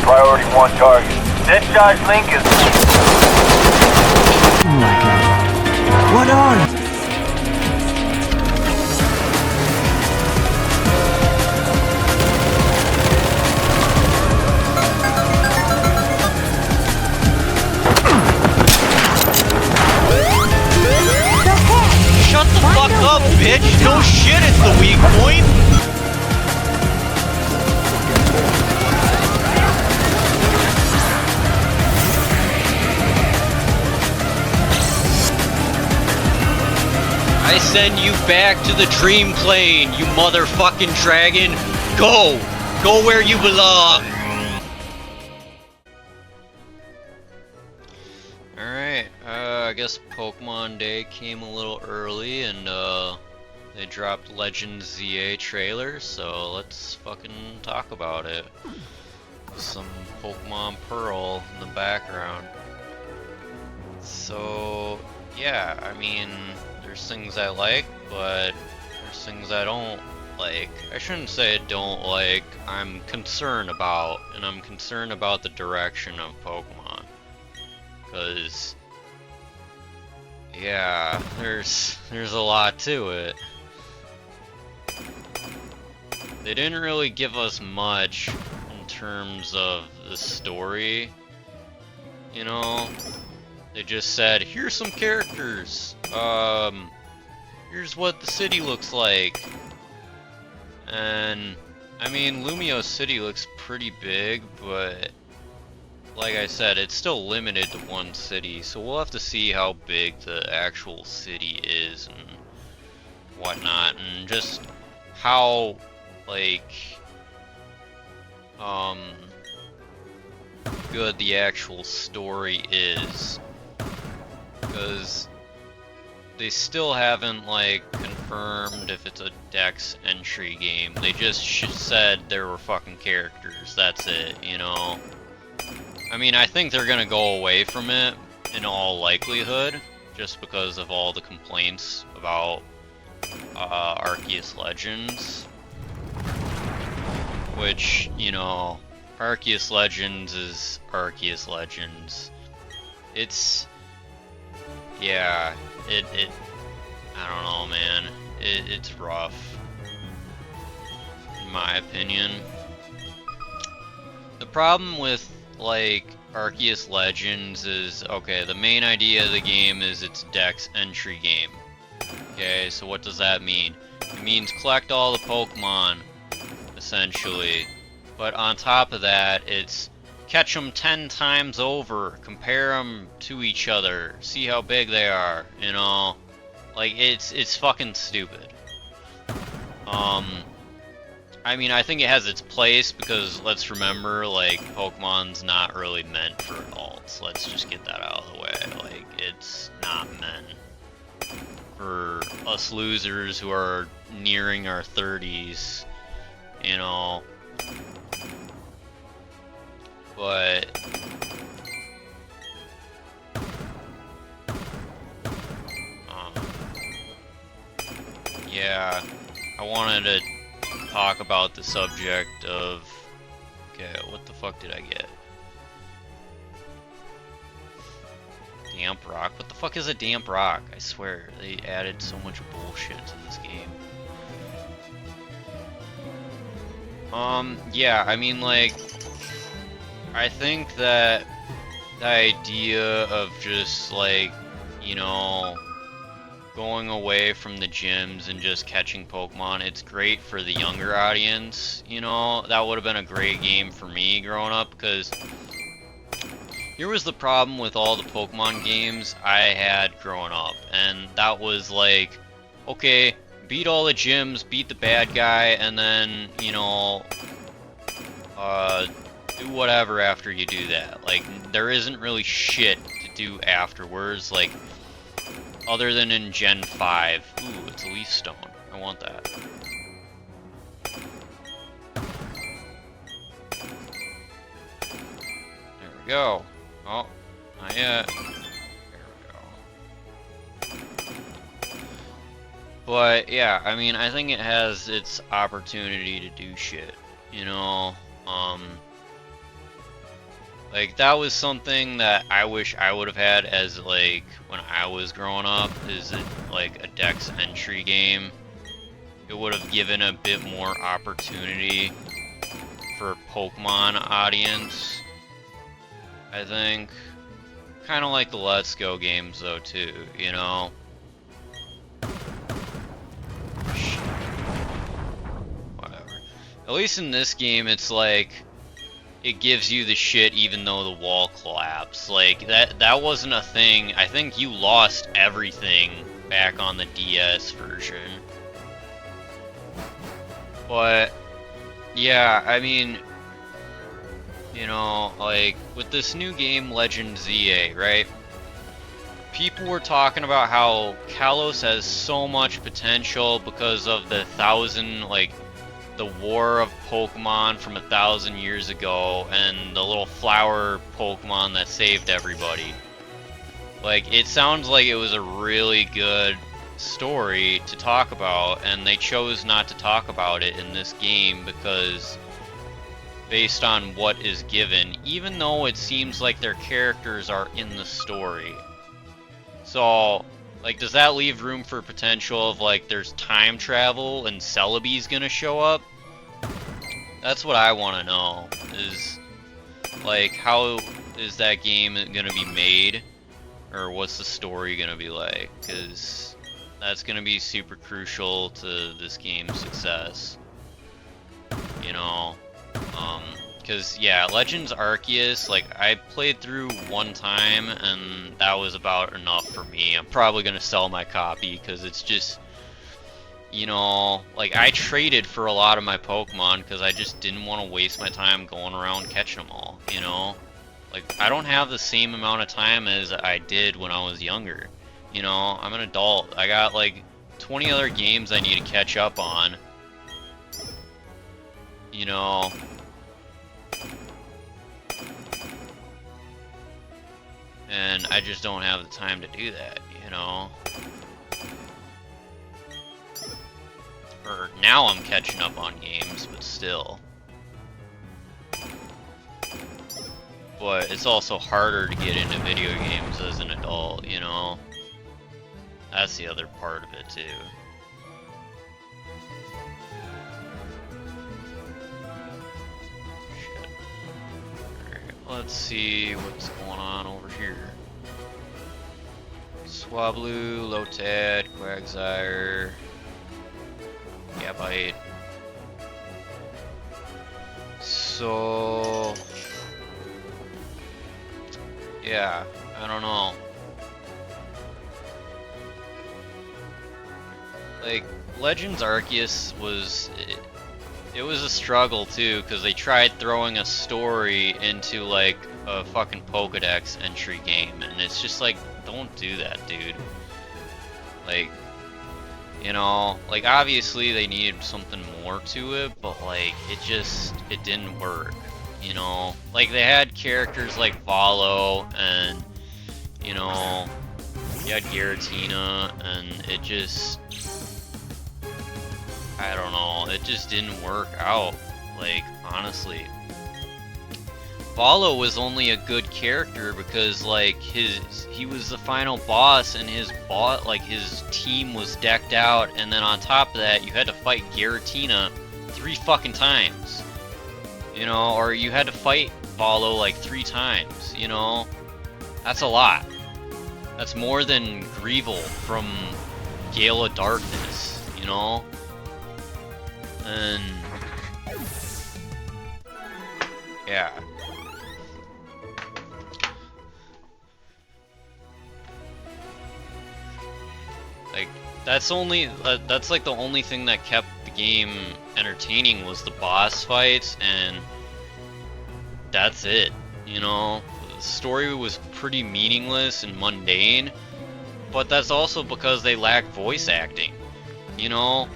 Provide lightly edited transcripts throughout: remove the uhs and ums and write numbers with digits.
Priority 1 target. Deadshot link is... Oh my god. What on? Shut the fuck up, bitch! No shit, it's the weak point! I send you back to the dream plane, you motherfucking dragon! Go! Go where you belong! Alright, I guess Pokemon Day came a little early and they dropped Legends ZA trailer, so let's fucking talk about it. Some Pokemon Pearl in the background. So, yeah, I mean, there's things I like, but there's things I don't like. I shouldn't say I don't like, I'm concerned about, and I'm concerned about the direction of Pokemon. Because, yeah, there's a lot to it. They didn't really give us much in terms of the story, you know? They just said, here's some characters, here's what the city looks like. And, I mean, Lumio City looks pretty big, but like I said, it's still limited to one city, so we'll have to see how big the actual city is and whatnot, and just how, like, good the actual story is. Because they still haven't, like, confirmed if it's a Dex entry game. They just said there were fucking characters, that's it, you know? I mean, I think they're gonna go away from it in all likelihood, just because of all the complaints about Arceus Legends. Which, you know, Arceus Legends is Arceus Legends. It's... yeah, I don't know, man. It's rough, in my opinion. The problem with, like, Arceus Legends is, okay, the main idea of the game is it's Dex entry game. Okay, so what does that mean? It means collect all the Pokemon, essentially. But on top of that, it's catch them 10 times over, compare them to each other, see how big they are, you know? Like, it's fucking stupid. I mean, I think it has its place, because let's remember, like, Pokemon's not really meant for adults. Let's just get that out of the way. Like, it's not meant for us losers who are nearing our 30s, you know? But yeah, I wanted to talk about the subject of, okay, what the fuck did I get? Damp rock? What the fuck is a damp rock? I swear, they added so much bullshit to this game. Yeah, I mean, like, I think that the idea of just, like, you know, going away from the gyms and just catching Pokemon, it's great for the younger audience, you know? That would have been a great game for me growing up, because here was the problem with all the Pokemon games I had growing up, and that was like, okay, beat all the gyms, beat the bad guy, and then, you know, do whatever after you do that. Like, there isn't really shit to do afterwards, like, other than in Gen 5. Ooh, it's a Leaf Stone. I want that. There we go. Oh, not yet. There we go. But, yeah, I mean, I think it has its opportunity to do shit, you know? Like, that was something that I wish I would have had as, like, when I was growing up, is it, like, a Dex entry game. It would have given a bit more opportunity for Pokemon audience, I think. Kind of like the Let's Go games, though, too, you know? Whatever. At least in this game, it's like, it gives you the shit even though the wall collapsed. Like, that wasn't a thing. I think you lost everything back on the DS version. But, yeah, I mean, you know, like, with this new game, Legend ZA, right? People were talking about how Kalos has so much potential because of the the war of Pokemon from 1,000 years ago, and the little flower Pokemon that saved everybody. Like, it sounds like it was a really good story to talk about, and they chose not to talk about it in this game because based on what is given, even though it seems like their characters are in the story. So, like, does that leave room for potential of, like, there's time travel and Celebi's gonna show up? That's what I want to know, is, like, how is that game gonna be made? Or what's the story gonna be like? Because that's gonna be super crucial to this game's success. You know? Because, yeah, Legends Arceus, like, I played through one time, and that was about enough for me. I'm probably going to sell my copy, because it's just, you know, like, I traded for a lot of my Pokemon, because I just didn't want to waste my time going around catching them all, you know? Like, I don't have the same amount of time as I did when I was younger. You know, I'm an adult. I got, like, 20 other games I need to catch up on. You know... And I just don't have the time to do that, you know? Or now I'm catching up on games, but still. But it's also harder to get into video games as an adult, you know? That's the other part of it, too. Let's see what's going on over here. Swablu, Lotad, Quagsire, Gabite. So... yeah, I don't know. Like, Legends Arceus was... It was a struggle too, because they tried throwing a story into like a fucking Pokedex entry game, and it's just like, don't do that, dude. Like, you know, like obviously they needed something more to it, but like it didn't work, you know? Like they had characters like Valo, and you know, you had Giratina, and it just, I don't know, it just didn't work out, like, honestly. Valo was only a good character because, like, he was the final boss, and his team was decked out, and then on top of that, you had to fight Giratina 3 fucking times. You know, or you had to fight Valo, like, 3 times, you know? That's a lot. That's more than Greevil from Gale of Darkness, you know? And yeah, like that's like the only thing that kept the game entertaining was the boss fights, and that's it, you know? The story was pretty meaningless and mundane, but that's also because they lack voice acting, you know?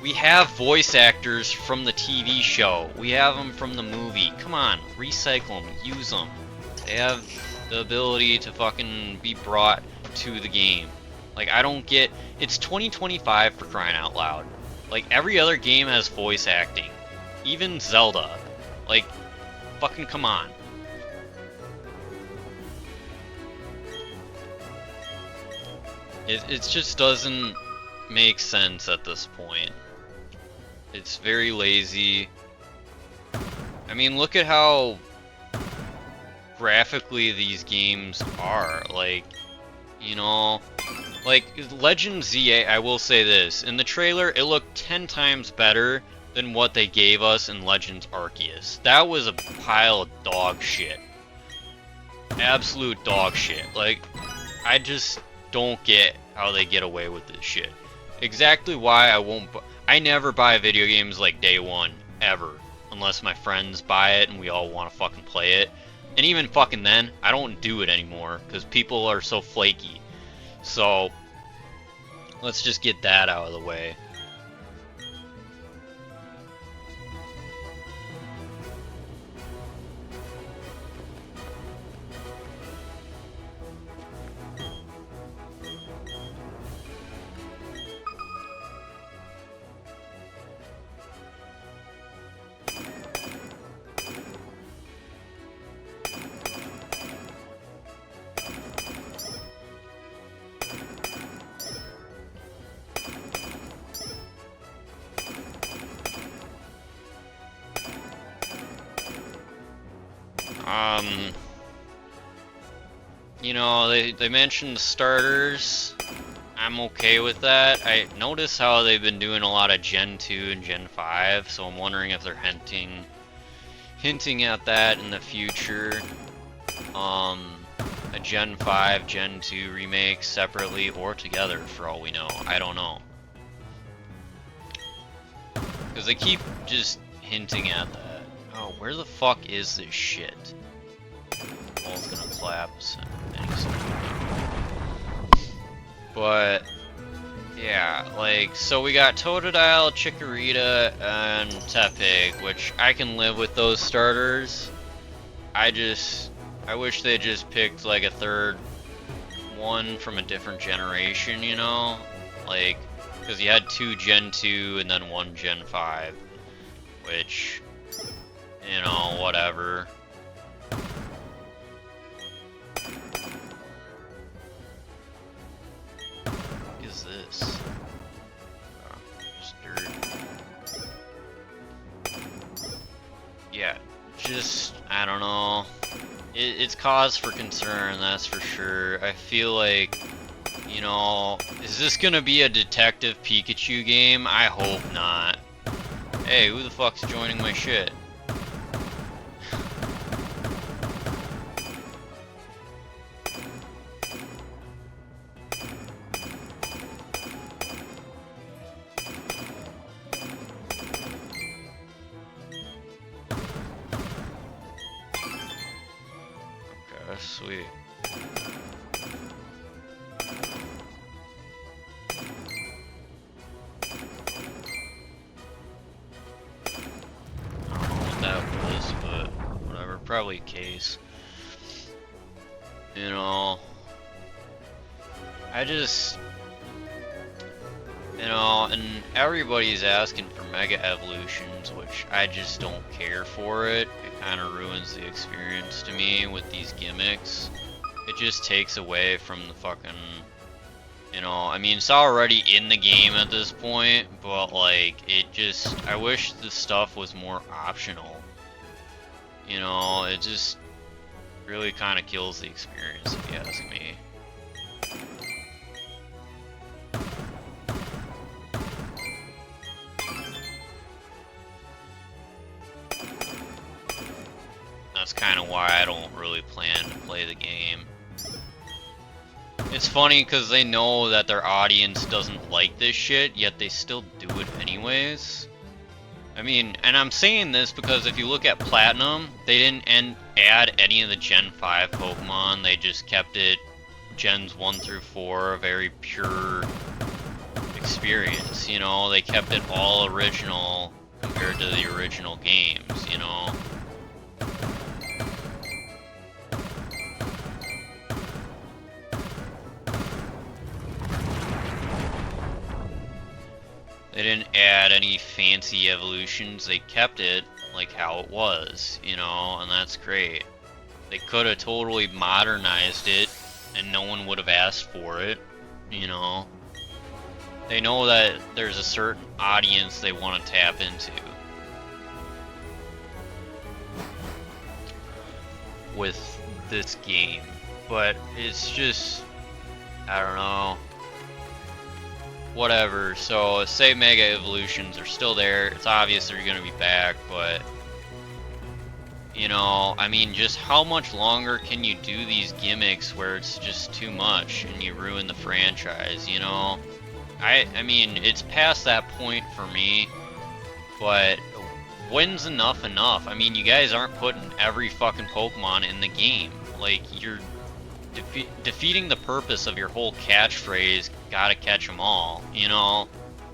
We have voice actors from the TV show. We have them from the movie. Come on, recycle them, use them. They have the ability to fucking be brought to the game. Like, I don't get... It's 2025 for crying out loud. Like, every other game has voice acting. Even Zelda. Like, Fucking come on. It just doesn't make sense at this point. It's very lazy. I mean, look at how graphically these games are. Like, you know, like Legend ZA, I will say this. In the trailer, it looked 10 times better than what they gave us in Legends Arceus. That was a pile of dog shit. Absolute dog shit. Like, I just don't get how they get away with this shit. Exactly why I never buy video games like day one, ever. Unless my friends buy it and we all want to fucking play it. And even fucking then, I don't do it anymore, because people are so flaky. So, let's just get that out of the way. You know, they mentioned the starters. I'm okay with that. I notice how they've been doing a lot of Gen 2 and Gen 5, so I'm wondering if they're hinting at that in the future. A Gen 5, Gen 2 remake separately or together, for all we know. I don't know. Because they keep just hinting at that. Oh, where the fuck is this shit? Wall's gonna collapse. But yeah, like, so we got Totodile, Chikorita, and Tepig, which I can live with those starters. I wish they just picked like a third one from a different generation, you know? Like, because you had 2 Gen 2 and then 1 Gen 5, which, you know, whatever. What is this? Oh, just dirt. Yeah, just, I don't know. It's cause for concern, that's for sure. I feel like, you know, is this gonna be a Detective Pikachu game? I hope not. Hey, who the fuck's joining my shit? Okay, sweet. Probably a case. You know, I just, you know, and everybody's asking for Mega Evolutions, which I just don't care for it. It kind of ruins the experience to me with these gimmicks. It just takes away from the fucking, you know, I mean, it's already in the game at this point, but like, it just, I wish this stuff was more optional. You know, it just really kind of kills the experience, if you ask me. That's kind of why I don't really plan to play the game. It's funny because they know that their audience doesn't like this shit, yet they still do it anyways. I mean, and I'm saying this because if you look at Platinum, they didn't add any of the Gen 5 Pokemon, they just kept it Gens 1 through 4, a very pure experience, you know? They kept it all original compared to the original games, you know? They didn't add any fancy evolutions, they kept it like how it was, you know, and that's great. They could have totally modernized it and no one would have asked for it, you know. They know that there's a certain audience they want to tap into with this game, but it's just, I don't know, whatever. So say Mega Evolutions are still there, it's obvious they're gonna be back, but you know, I mean, just how much longer can you do these gimmicks where it's just too much and you ruin the franchise, you know? I mean, it's past that point for me, but when's enough enough? I mean, you guys aren't putting every fucking Pokemon in the game. Like, you're defeating the purpose of your whole catchphrase, gotta catch them all, you know?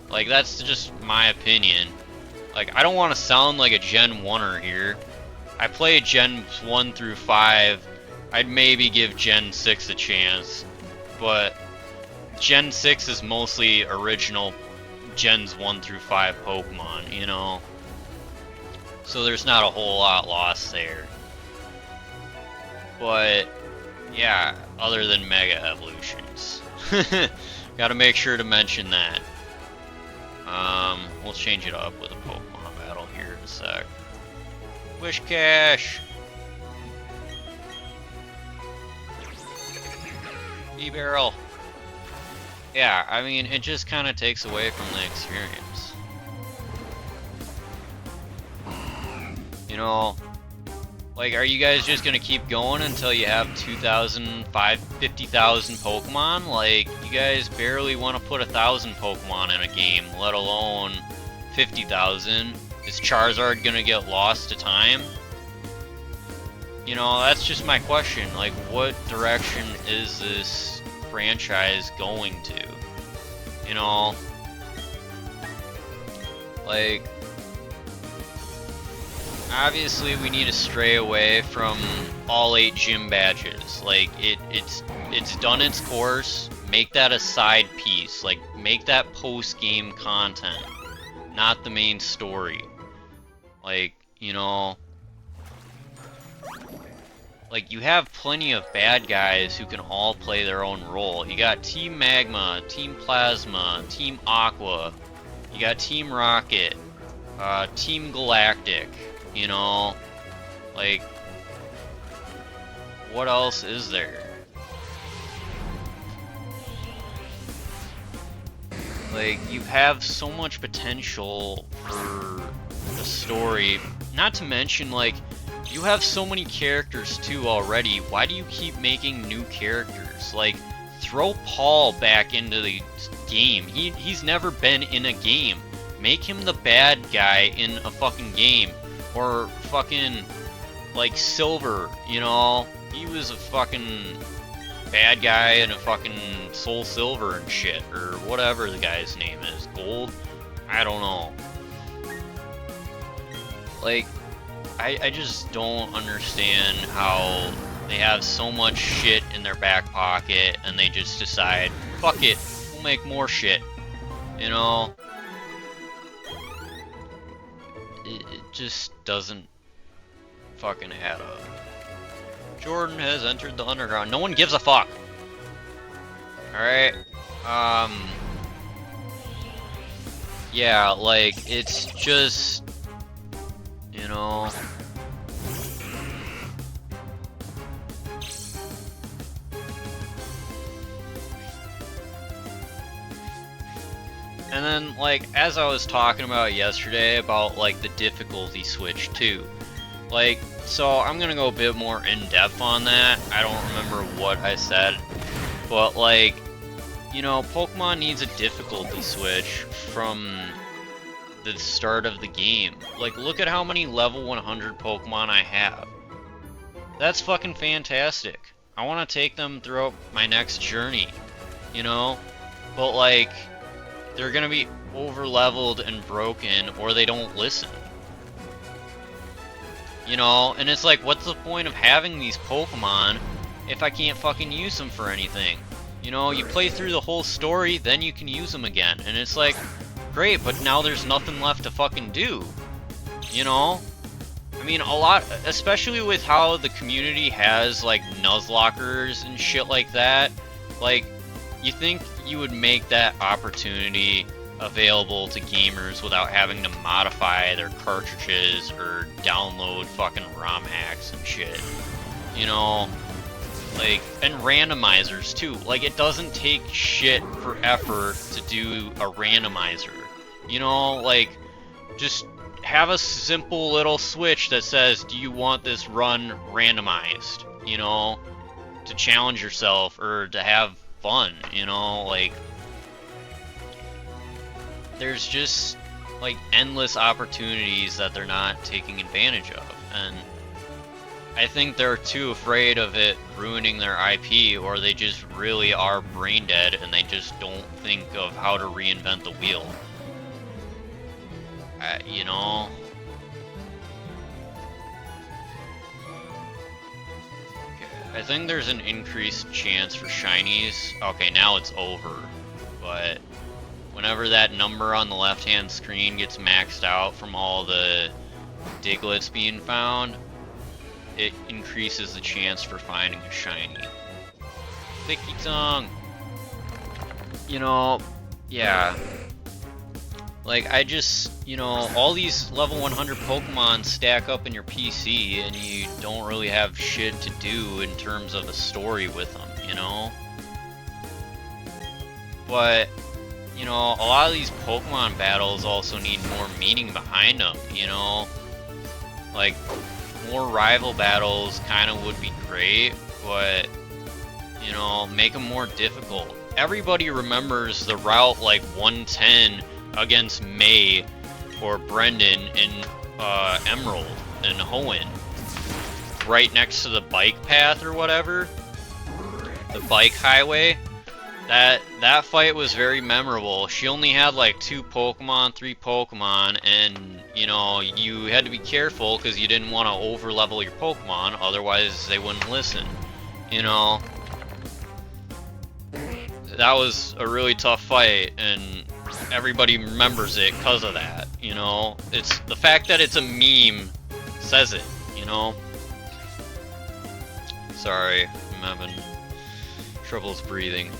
Like, that's just my opinion. Like, I don't want to sound like a Gen 1er here. I played Gens 1 through 5. I'd maybe give Gen 6 a chance, but Gen 6 is mostly original Gens 1 through 5 Pokemon, you know? So there's not a whole lot lost there. But, yeah, other than Mega Evolutions. Gotta make sure to mention that. We'll change it up with a Pokemon battle here in a sec. Wish Cash! E-Barrel! Yeah, I mean, it just kind of takes away from the experience. You know, like, are you guys just gonna keep going until you have 2,000, 50,000 Pokemon? Like, you guys barely want to put 1,000 Pokemon in a game, let alone 50,000. Is Charizard gonna get lost to time? You know, that's just my question. Like, what direction is this franchise going to? You know, like, obviously we need to stray away from all 8 gym badges. Like, it's done its course. Make that a side piece. Like, make that post-game content, not the main story. Like, you know, like, you have plenty of bad guys who can all play their own role. You got Team Magma, Team Plasma, Team Aqua, you got Team Rocket, Team Galactic, you know, like, what else is there? Like, you have so much potential for the story, not to mention, like, you have so many characters too already. Why do you keep making new characters? Like, throw Paul back into the game. He's never been in a game. Make him the bad guy in a fucking game. Or fucking, like, Silver, you know? He was a fucking bad guy in a fucking Soul Silver and shit. Or whatever the guy's name is. Gold? I don't know. Like, I just don't understand how they have so much shit in their back pocket and they just decide, fuck it, we'll make more shit. You know? It just doesn't fucking add up. Jordan has entered the underground. No one gives a fuck. Alright? Yeah, like, it's just, you know, and then, like, as I was talking about yesterday about, like, the difficulty switch too, like, so I'm gonna go a bit more in depth on that. I don't remember what I said, but, like, you know, Pokemon needs a difficulty switch from the start of the game. Like, look at how many level 100 Pokemon I have. That's fucking fantastic. I want to take them throughout my next journey, you know? But, like, they're gonna be over leveled and broken, or they don't listen. You know? And it's like, what's the point of having these Pokemon if I can't fucking use them for anything? You know, you play through the whole story, then you can use them again. And it's like, great, but now there's nothing left to fucking do. You know? I mean, a lot, especially with how the community has like Nuzlockers and shit like that. Like, you think you would make that opportunity available to gamers without having to modify their cartridges or download fucking ROM hacks and shit. You know, like, and randomizers too. Like, it doesn't take shit for effort to do a randomizer. You know, like, just have a simple little switch that says, do you want this run randomized? You know, to challenge yourself or to have fun, you know, like, there's just like endless opportunities that they're not taking advantage of, and I think they're too afraid of it ruining their IP, or they just really are brain dead and they just don't think of how to reinvent the wheel. You know, I think there's an increased chance for shinies. Okay, now it's over, but whenever that number on the left-hand screen gets maxed out from all the Diglets being found, it increases the chance for finding a shiny. Thicky tongue! You know, yeah. Like, I just, you know, all these level 100 Pokemon stack up in your PC and you don't really have shit to do in terms of a story with them, you know? But, you know, a lot of these Pokemon battles also need more meaning behind them, you know? Like, more rival battles kind of would be great, but, you know, make them more difficult. Everybody remembers the route like 110 against May or Brendan in Emerald and Hoenn, right next to the bike path or whatever, the bike highway. That fight was very memorable. She only had like 2 Pokemon, 3 Pokemon, and you know, you had to be careful because you didn't want to over level your Pokemon, otherwise they wouldn't listen. You know, that was a really tough fight, and everybody remembers it because of that. You know, it's the fact that it's a meme says it. You know. Sorry, I'm having troubles breathing.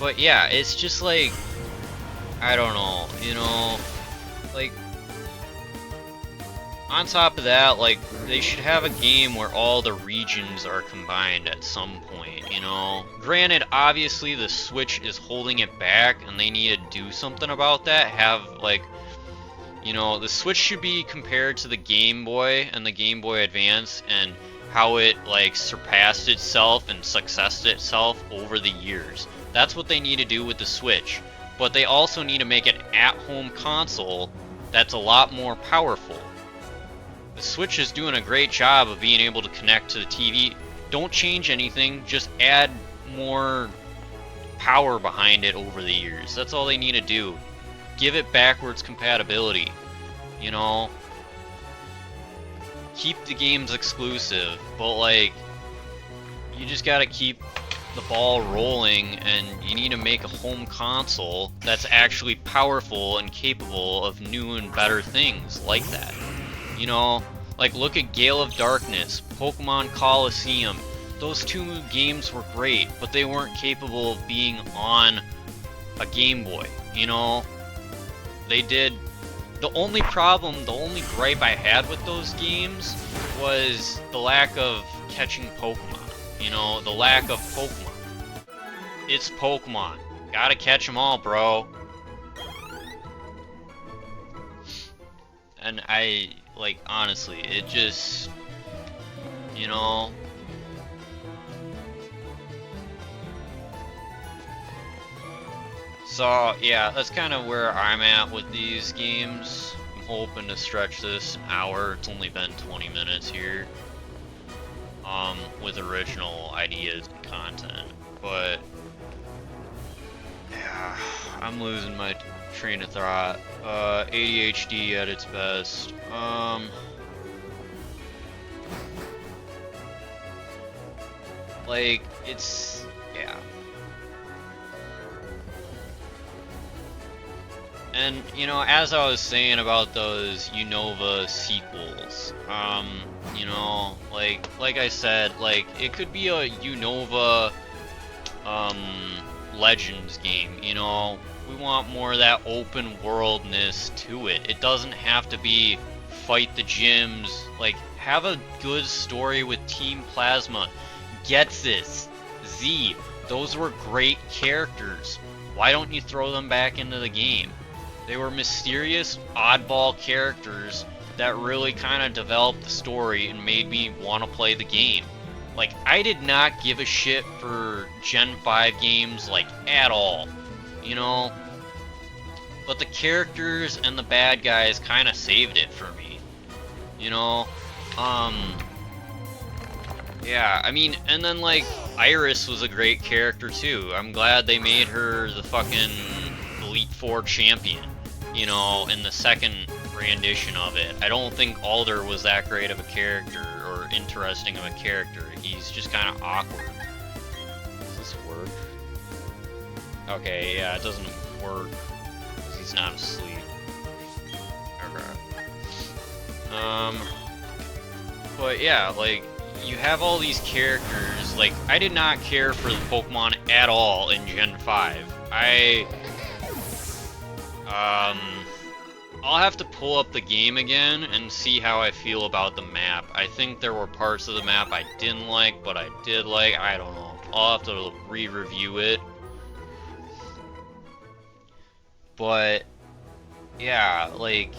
But yeah, it's just like, I don't know, you know, like, on top of that, like, they should have a game where all the regions are combined at some point, you know? Granted, obviously the Switch is holding it back and they need to do something about that. Have, like, you know, the Switch should be compared to the Game Boy and the Game Boy Advance and how it, like, surpassed itself and successed itself over the years. That's what they need to do with the Switch. But they also need to make an at-home console that's a lot more powerful. The Switch is doing a great job of being able to connect to the TV. Don't change anything, just add more power behind it over the years. That's all they need to do. Give it backwards compatibility, you know? Keep the games exclusive, but like, you just gotta keep the ball rolling, and you need to make a home console that's actually powerful and capable of new and better things like that. You know, like look at Gale of Darkness, Pokemon Coliseum. Those 2 games were great, but they weren't capable of being on a Game Boy, you know? They did. The only problem, the only gripe I had with those games was the lack of catching Pokemon. You know, the lack of Pokemon. It's Pokemon. Gotta catch them all, bro. And I, like, honestly, it just, you know... So, yeah, that's kind of where I'm at with these games. I'm hoping to stretch this an hour. It's only been 20 minutes here. With original ideas and content. But, yeah, I'm losing my train of thought. ADHD at its best. Like, it's, yeah. And, you know, as I was saying about those Unova sequels, you know, like I said, like, it could be a Unova, Legends game, you know? We want more of that open worldness to it. It doesn't have to be fight the gyms, like, have a good story with Team Plasma. Getsis, Z, those were great characters. Why don't you throw them back into the game? They were mysterious, oddball characters that really kind of developed the story and made me want to play the game. Like, I did not give a shit for Gen 5 games, like, at all. You know? But the characters and the bad guys kind of saved it for me. You know? Yeah, I mean, and then, like, Iris was a great character, too. I'm glad they made her the fucking Elite Four champion, you know, in the second rendition of it. I don't think Alder was that great of a character, or interesting of a character. He's just kind of awkward. Does this work? Okay, yeah, it doesn't work, because he's not asleep. Okay. But yeah, like, you have all these characters. Like, I did not care for the Pokemon at all in Gen 5. I'll have to pull up the game again and see how I feel about the map. I think there were parts of the map I didn't like, but I did like. I don't know. I'll have to re-review it. But yeah, like,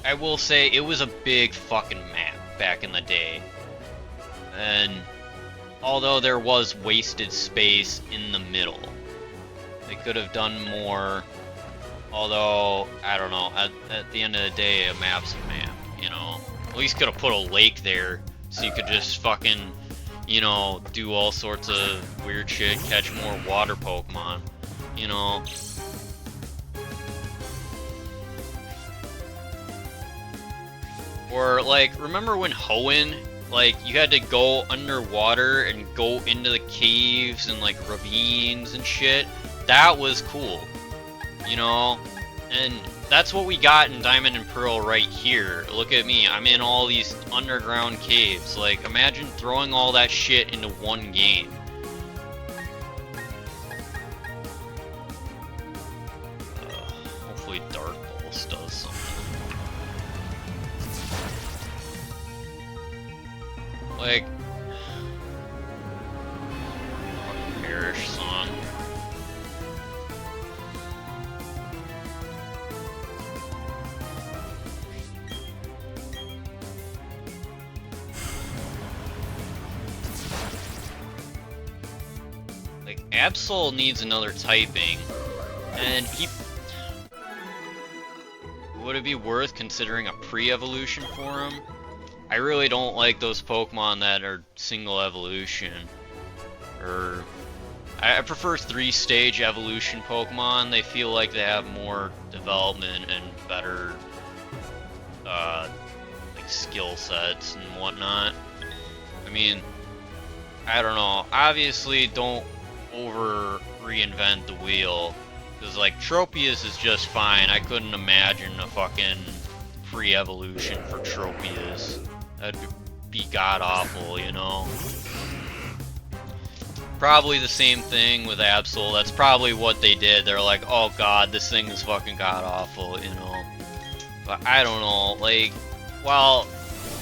I will say it was a big fucking map back in the day. And although there was wasted space in the middle, they could have done more. Although, I don't know, at the end of the day, a map's a map, you know? At least could have put a lake there, so you could just fucking, you know, do all sorts of weird shit, catch more water Pokemon, you know? Or, like, remember when Hoenn, like, you had to go underwater and go into the caves and, like, ravines and shit? That was cool. You know, and that's what we got in Diamond and Pearl right here. Look at me, I'm in all these underground caves. Like, imagine throwing all that shit into one game. Hopefully Dark Pulse does something. Like, fucking Perish song. Absol needs another typing, and would it be worth considering a pre-evolution for him? I really don't like those Pokemon that are single evolution, or I prefer 3-stage evolution Pokemon. They feel like they have more development and better like skill sets and whatnot. I mean, I don't know, obviously don't over reinvent the wheel, because like Tropius is just fine. I couldn't imagine a fucking pre-evolution for Tropius. That'd be god awful, you know. Probably the same thing with Absol. That's probably what they did. They're like, oh god, this thing is fucking god awful, you know. But I don't know, like, well,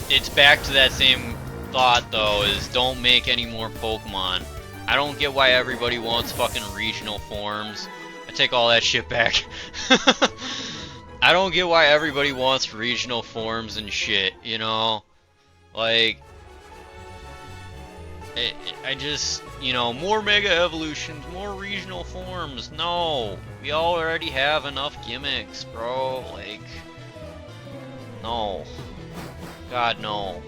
it's back to that same thought though, is don't make any more Pokemon. I don't get why everybody wants fucking regional forms. I take all that shit back. I don't get why everybody wants regional forms and shit, you know? Like, I just, you know, more Mega Evolutions, more regional forms. No, we already have enough gimmicks, bro. Like, no. God, no.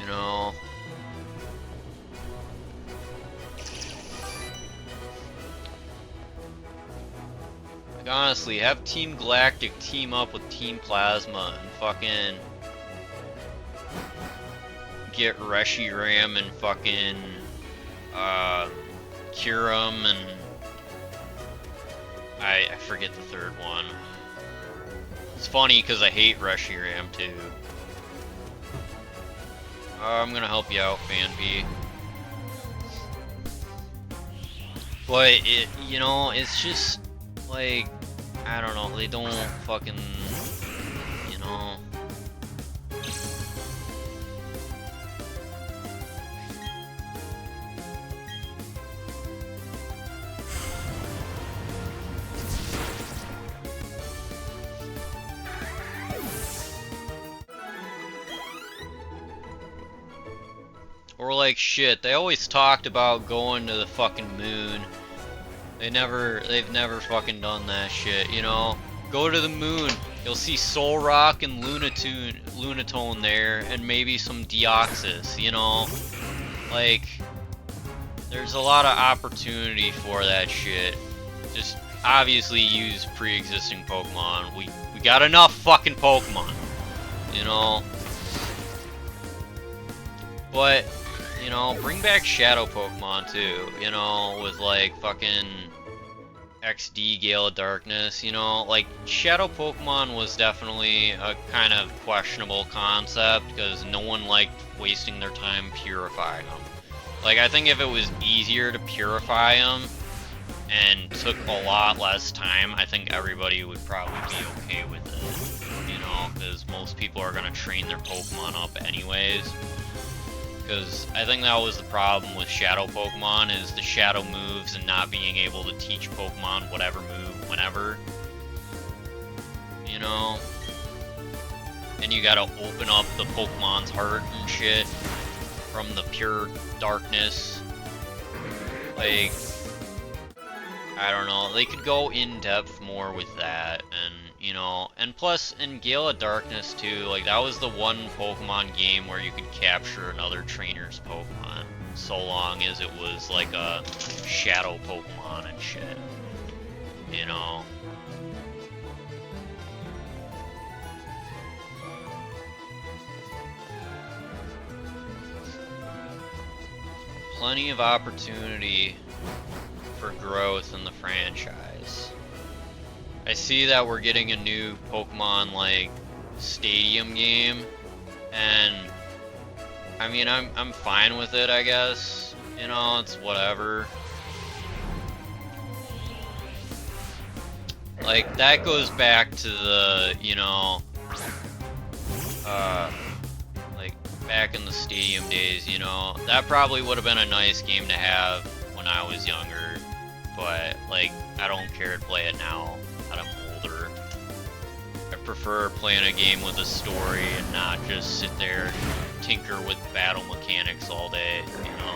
You know, like honestly, have Team Galactic team up with Team Plasma and fucking get Reshiram and fucking Kyurem and I forget the third one. It's funny because I hate Reshiram too. I'm gonna help you out, Fanpy. But it, you know, it's just like, I don't know, they don't fucking, you know. Or like shit, they always talked about going to the fucking moon. They've never fucking done that shit, you know? Go to the moon, you'll see Soul Rock and Lunatone there, and maybe some Deoxys, you know? Like, there's a lot of opportunity for that shit. Just obviously use pre-existing Pokemon. We got enough fucking Pokemon, you know? But, you know, bring back Shadow Pokemon too, you know, with like fucking XD Gale of Darkness, you know, like Shadow Pokemon was definitely a kind of questionable concept because no one liked wasting their time purifying them. Like, I think if it was easier to purify them and took a lot less time, I think everybody would probably be okay with it, you know, because most people are going to train their Pokemon up anyways. Because I think that was the problem with Shadow Pokemon, is the Shadow moves and not being able to teach Pokemon whatever move whenever. You know? And you gotta open up the Pokemon's heart and shit from the pure darkness. Like, I don't know, they could go in depth more with that, and you know, and plus in Gale of Darkness too, like that was the one Pokemon game where you could capture another trainer's Pokemon, so long as it was like a shadow Pokemon and shit, you know. Plenty of opportunity for growth in the franchise. I see that we're getting a new Pokemon like Stadium game, and I mean I'm fine with it, I guess. You know, it's whatever. Like that goes back to the, you know, like back in the Stadium days, you know. That probably would have been a nice game to have when I was younger, but like I don't care to play it now that I'm older. I prefer playing a game with a story and not just sit there and tinker with battle mechanics all day, you know.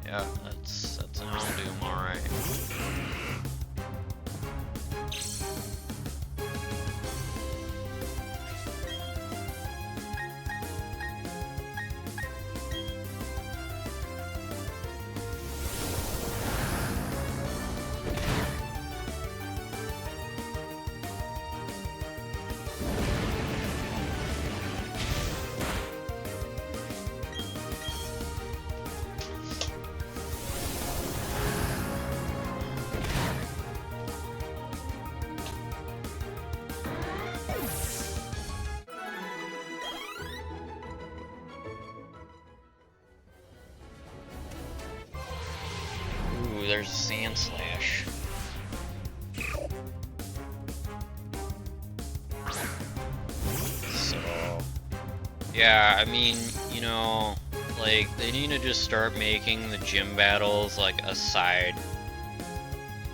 Yeah, that's an Houndoom, alright. Ooh, there's a Sand Slash. So, yeah, I mean, you know, like, they need to just start making the gym battles like a side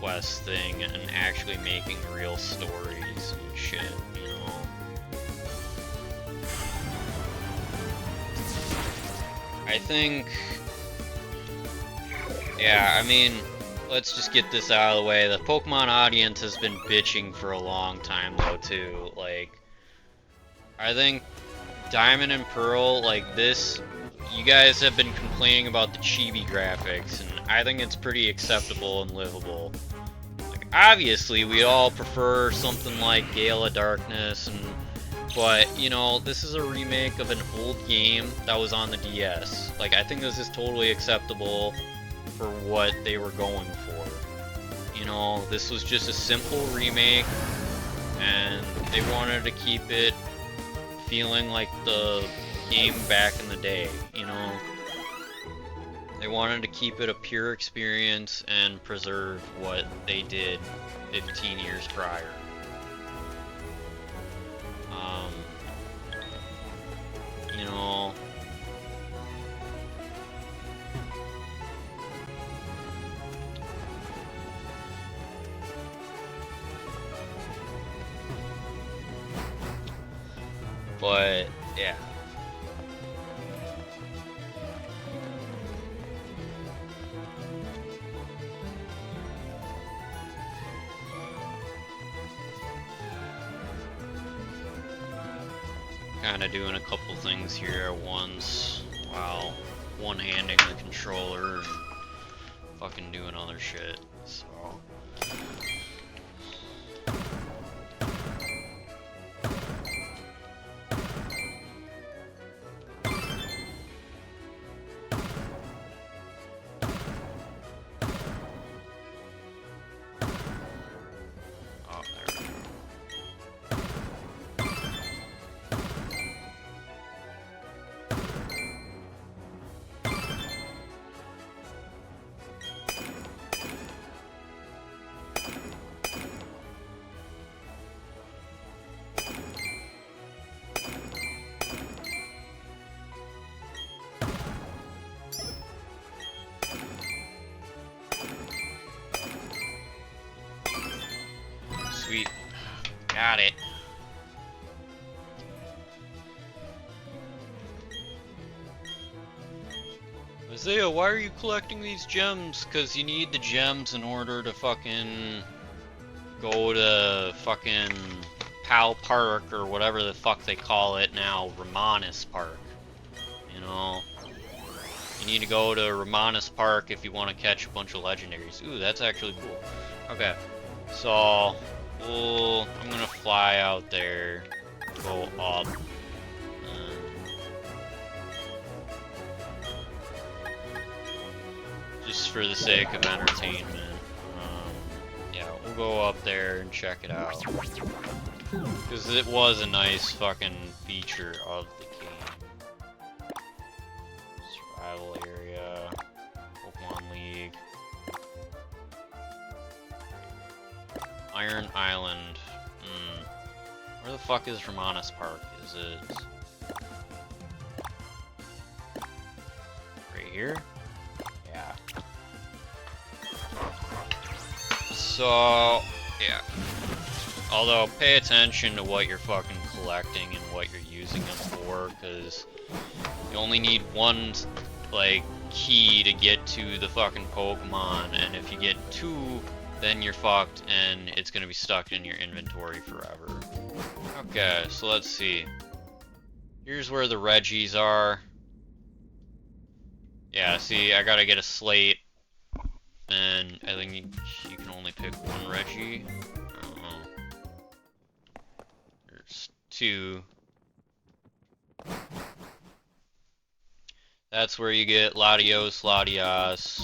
quest thing and actually making real stories and shit, you know. I think, yeah, I mean, let's just get this out of the way. The Pokemon audience has been bitching for a long time though too. Like, I think Diamond and Pearl, like this, you guys have been complaining about the chibi graphics, and I think it's pretty acceptable and livable. Like, obviously, we all prefer something like Gale of Darkness, but, you know, this is a remake of an old game that was on the DS. Like, I think this is totally acceptable for what they were going for. You know, this was just a simple remake, and they wanted to keep it feeling like the game back in the day, you know? They wanted to keep it a pure experience and preserve what they did 15 years prior. You know, but yeah. Kind of doing a couple things here at once while one-handing the controller and fucking doing other shit, so. Oh, there we go. Sweet. Got it. Isaiah, why are you collecting these gems? Cause you need the gems in order to fucking go to fucking Pal Park or whatever the fuck they call it now, Romanus Park. You know? You need to go to Romanus Park if you want to catch a bunch of legendaries. Ooh, that's actually cool. Okay. So, I'm gonna fly out there, go up, just for the sake of entertainment. Yeah, we'll go up there and check it out, because it was a nice fucking feature of the game. Survival area, Pokemon League. Iron Island. Where the fuck is Romanus Park? Is it right here? Yeah. So, yeah. Although, pay attention to what you're fucking collecting and what you're using them for, because you only need one, like, key to get to the fucking Pokemon, and if you get two, then you're fucked, and it's gonna be stuck in your inventory forever. Okay, so let's see. Here's where the Reggies are. Yeah, see, I gotta get a slate, and I think you can only pick one Reggie. There's two. That's where you get Latios, Latias.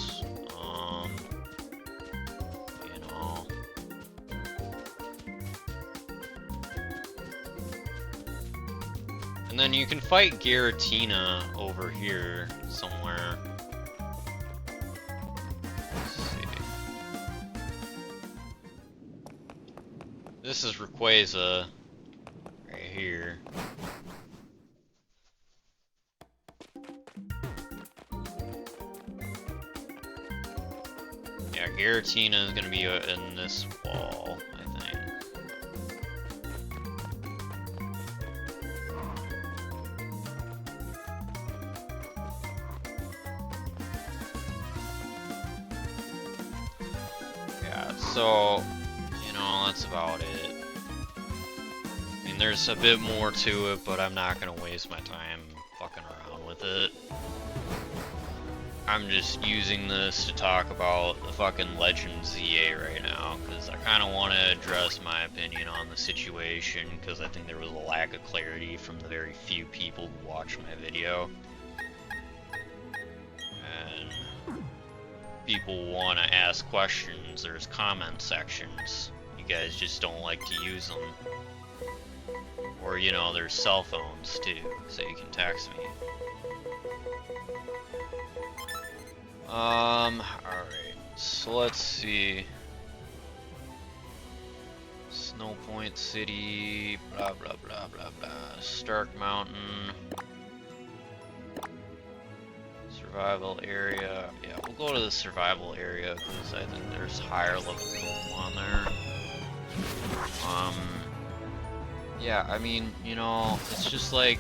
And then you can fight Giratina over here somewhere. Let's see. This is Rayquaza right here. Yeah, Giratina is gonna be in this wall, I think. Yeah, so, you know, that's about it. I mean, there's a bit more to it, but I'm not gonna waste my time fucking around with it. I'm just using this to talk about the fucking Legend ZA right now, because I kind of want to address my opinion on the situation, because I think there was a lack of clarity from the very few people who watched my video. And people want to ask questions, there's comment sections. You guys just don't like to use them. Or, you know, there's cell phones too, so you can text me. Alright, so let's see. Snow Point City, blah blah blah blah blah. Stark Mountain. Survival area. Yeah, we'll go to the survival area because I think there's higher level Pokemon there. Yeah, I mean, you know, it's just like,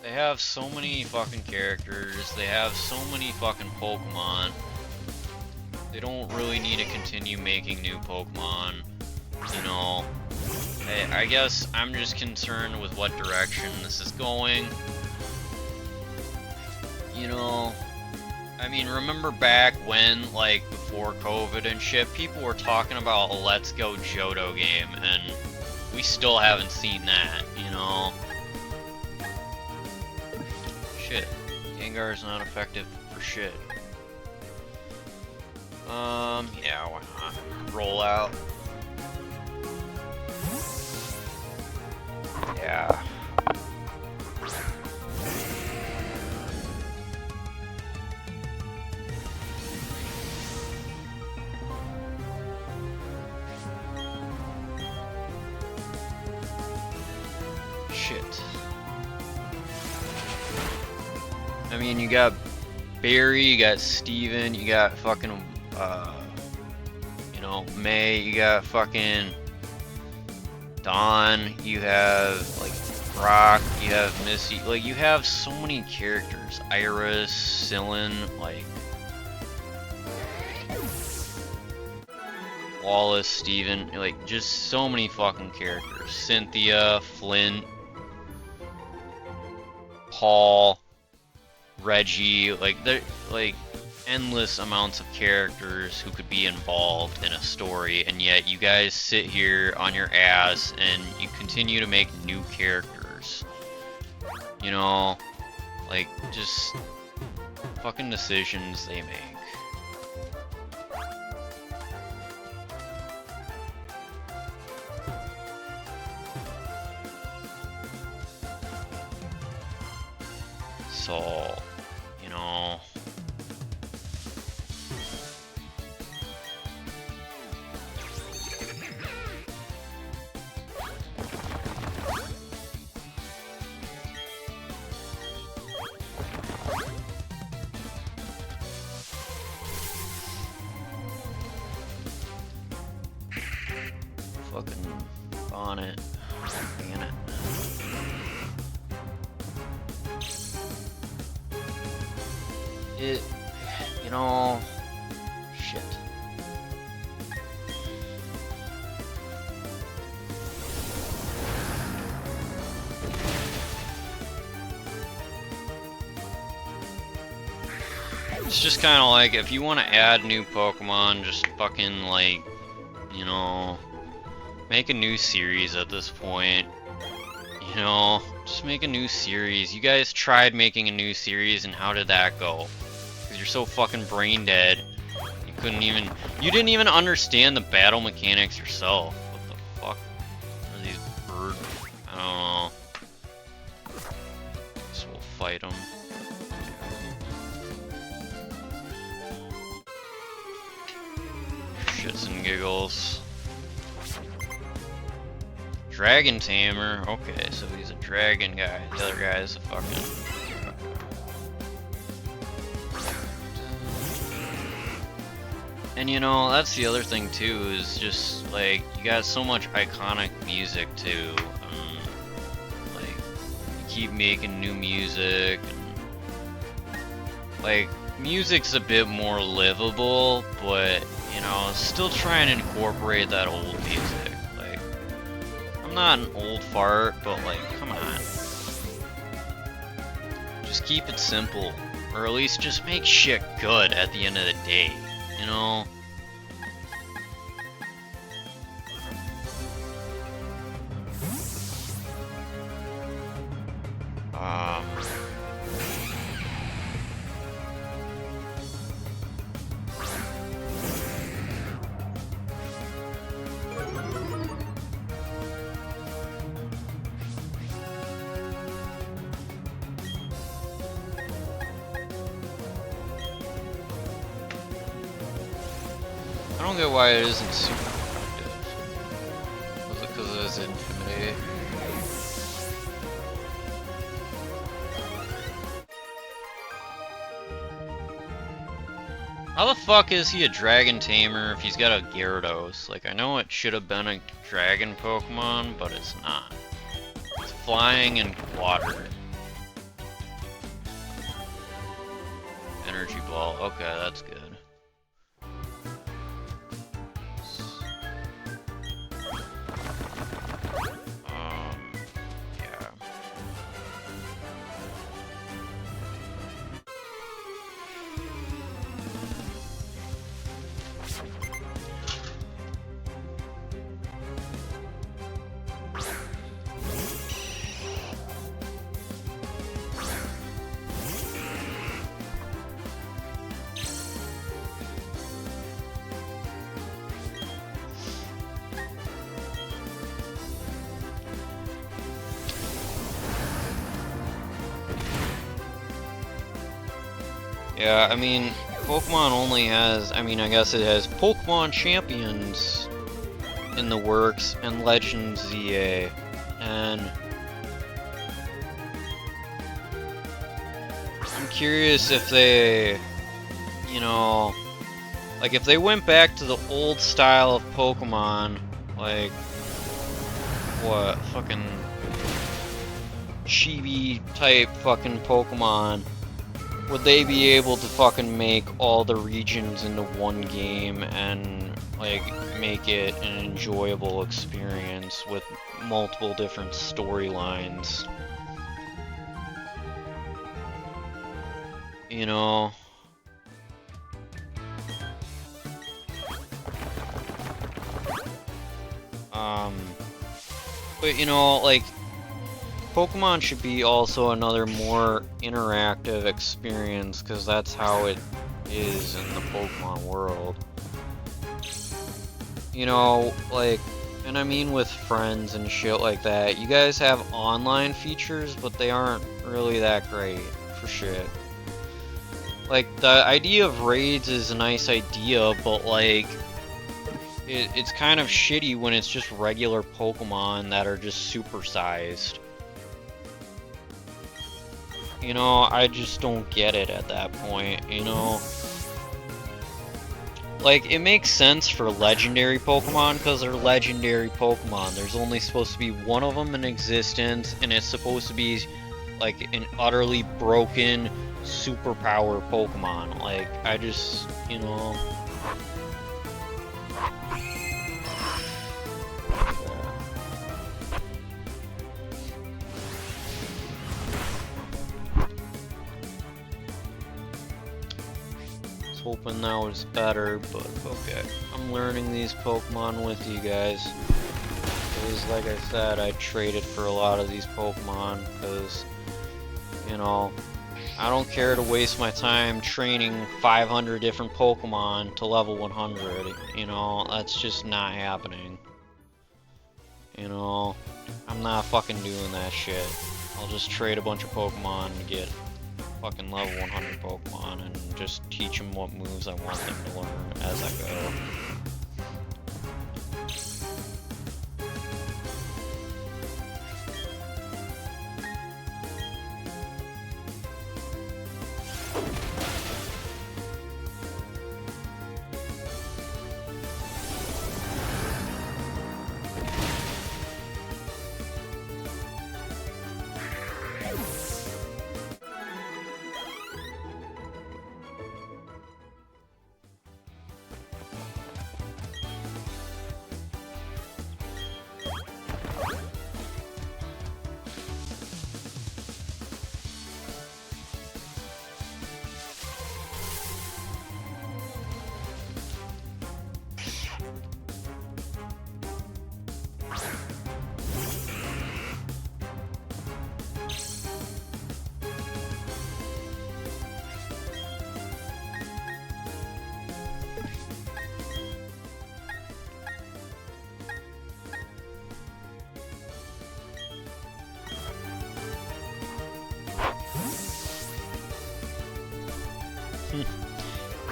they have so many fucking characters, they have so many fucking Pokemon. They don't really need to continue making new Pokemon, you know. I guess I'm just concerned with what direction this is going. You know, I mean, remember back when, like, before COVID and shit, people were talking about a Let's Go Johto game, and we still haven't seen that, you know? Shit, Gengar's not effective for shit. Yeah, why not? Roll out. Yeah. Shit. I mean, you got Barry, you got Steven, you got fucking, you know, May, you got fucking Dawn, you have, like, Brock, you have Missy, like, you have so many characters. Iris, Sillin, like, Wallace, Steven, like, just so many fucking characters. Cynthia, Flint, Paul, Reggie, like, they're, like, endless amounts of characters who could be involved in a story, and yet you guys sit here on your ass and you continue to make new characters. You know, like, just fucking decisions they make. So, you know, fucking Bonnet, damn it. You know, shit. It's just kind of like, if you want to add new Pokemon, just fucking, like, you know, make a new series at this point. You know, just make a new series. You guys tried making a new series, and how did that go? Because you're so fucking brain dead. You couldn't even, you didn't even understand the battle mechanics yourself. What the fuck are these birds? I don't know. Guess we'll fight them. Shits and giggles. Dragon Tamer, okay, so he's a dragon guy. The other guy is a fucking... And you know, that's the other thing too, is just, like, you got so much iconic music too. Like, you keep making new music, and, like, music's a bit more livable, but you know, still try and incorporate that old music. Like, I'm not an old fart, but like, come on. Just keep it simple, or at least just make shit good at the end of the day, you know? I don't get why it isn't super effective. Was it because it's Intimidate? How the fuck is he a Dragon Tamer if he's got a Gyarados? Like, I know it should have been a Dragon Pokemon, but it's not. It's flying and water. Energy Ball. Okay, that's good. Yeah. Yeah, I mean, Pokemon only has, I guess it has Pokemon Champions in the works and Legends ZA, and I'm curious if they, you know, like if they went back to the old style of Pokemon, like, what, fucking chibi type fucking Pokemon, would they be able to fucking make all the regions into one game and like make it an enjoyable experience with multiple different storylines? You know? But you know, like, Pokemon should be also another more interactive experience, because that's how it is in the Pokemon world. You know, like, and I mean with friends and shit like that, you guys have online features, but they aren't really that great for shit. Like, the idea of raids is a nice idea, but like, it's kind of shitty when it's just regular Pokemon that are just supersized. You know, I just don't get it at that point, you know? Like, it makes sense for legendary Pokemon, because they're legendary Pokemon. There's only supposed to be one of them in existence, and it's supposed to be, like, an utterly broken, superpower Pokemon. Like, I just, you know... hoping that was better, but okay. I'm learning these Pokemon with you guys. Because, like I said, I traded for a lot of these Pokemon, because, you know, I don't care to waste my time training 500 different Pokemon to level 100, you know, that's just not happening. You know, I'm not fucking doing that shit. I'll just trade a bunch of Pokemon to get fucking level 100 Pokemon and just teach them what moves I want them to learn as I go.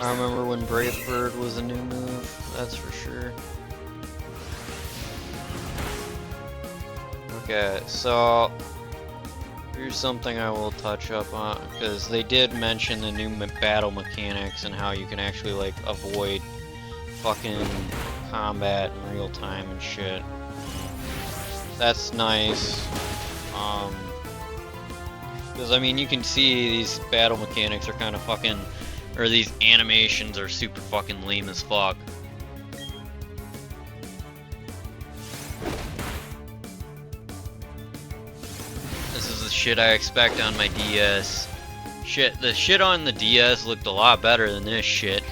I remember when Brave Bird was a new move, that's for sure. Okay, so here's something I will touch up on, because they did mention the new battle mechanics and how you can actually like avoid fucking combat in real time and shit. That's nice. Because I mean, you can see these battle mechanics are kind of fucking, or these animations are super fucking lame as fuck. This is the shit I expect on my DS. Shit, the shit on the DS looked a lot better than this shit.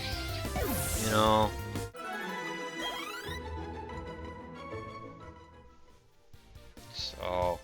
You know? So...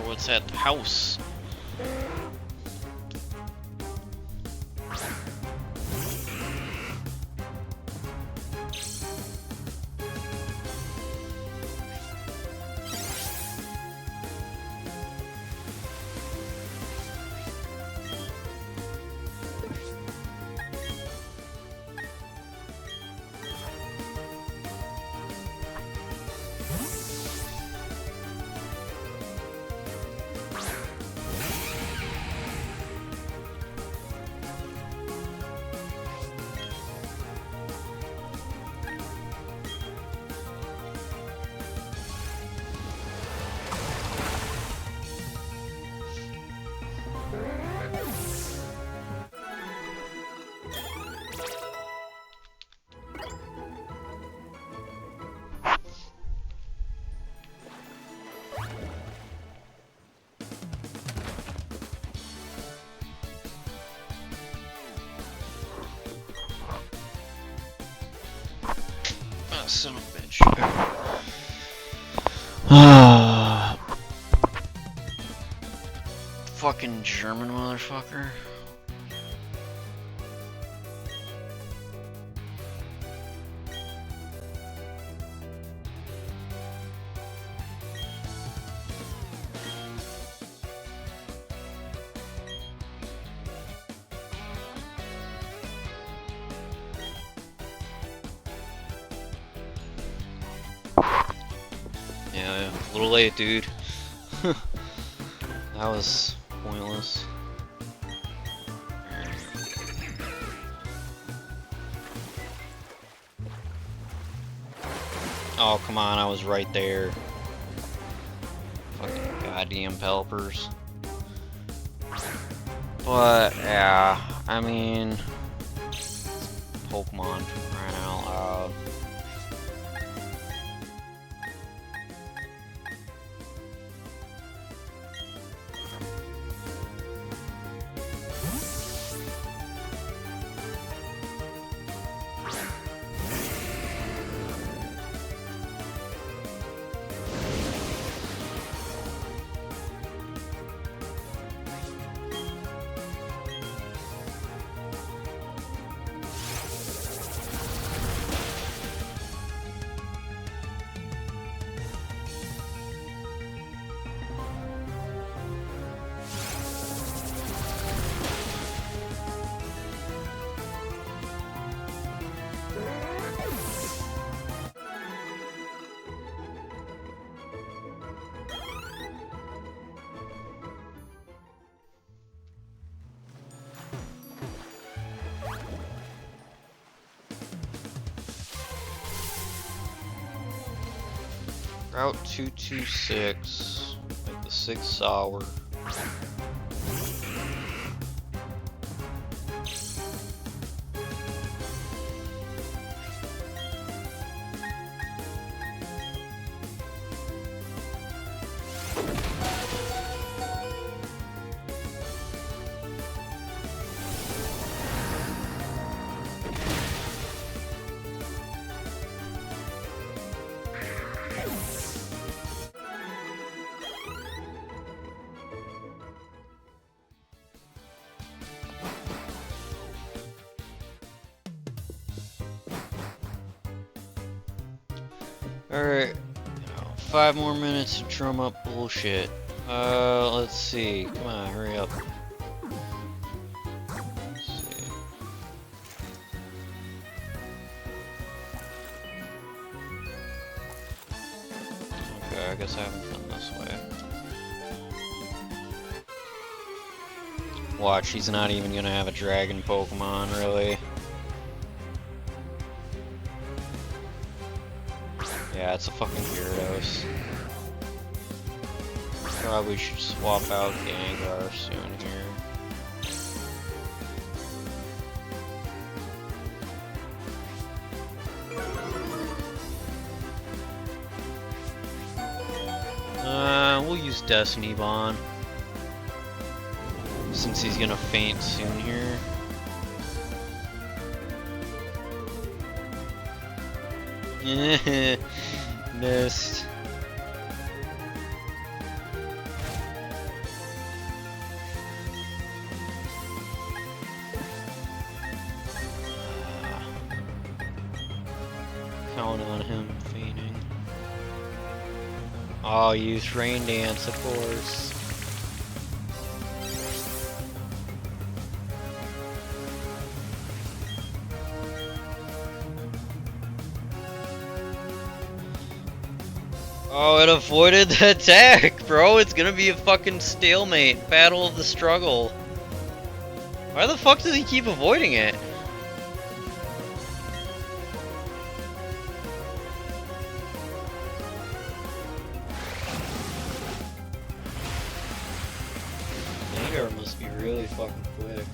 what's at the house? Son of a bitch. Fucking German motherfucker. Yeah, a little late, dude. That was pointless. Oh, come on, I was right there. Fucking goddamn pelpers. But, yeah, I mean... Pokemon, for crying out loud. Route 226, like the 6th hour. Alright. 5 more minutes to drum up bullshit. Let's see. Come on, hurry up. Let's see. Okay, I guess I haven't done this way. Watch, he's not even gonna have a dragon Pokemon, really. Yeah, it's a fucking Gyarados. Probably should swap out Gengar soon here. We'll use Destiny Bond. Since he's gonna faint soon here. Missed. Count on him fainting. Oh, use Rain Dance, of course. Oh, it avoided the attack, bro. It's gonna be a fucking stalemate. Battle of the struggle. Why the fuck does he keep avoiding it? Gengar must be really fucking quick.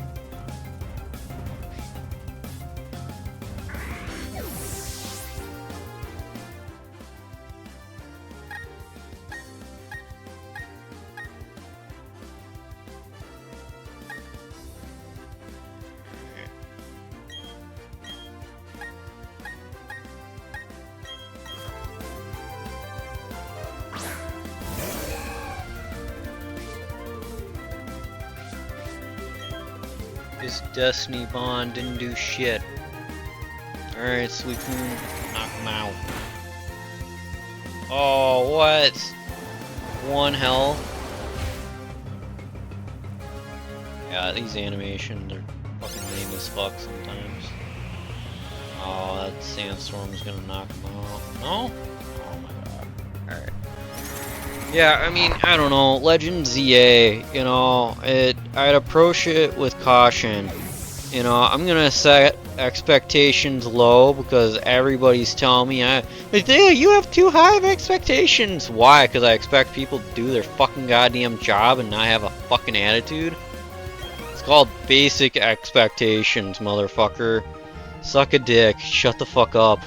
His Destiny Bond didn't do shit. Alright, Suicune, knock him out. Oh, what? 1 health? Yeah, these animations are fucking lame as fuck sometimes. Oh, that Sandstorm's gonna knock him out. No? Oh my god. Alright. Yeah, I mean, I don't know. Legend ZA, you know, I'd approach it with caution. You know, I'm gonna set expectations low because everybody's telling me, you have too high of expectations. Why? Because I expect people to do their fucking goddamn job and not have a fucking attitude? It's called basic expectations, motherfucker. Suck a dick. Shut the fuck up.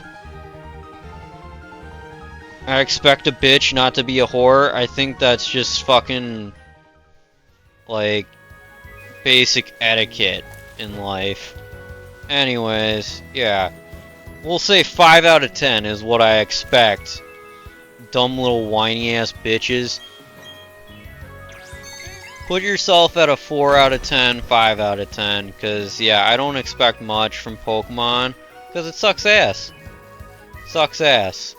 I expect a bitch not to be a whore. I think that's just fucking, like, basic etiquette in life. Anyways, yeah. We'll say 5 out of 10 is what I expect. Dumb little whiny ass bitches. Put yourself at a 4 out of 10, 5 out of 10. Because, yeah, I don't expect much from Pokemon. Because it sucks ass. Sucks ass.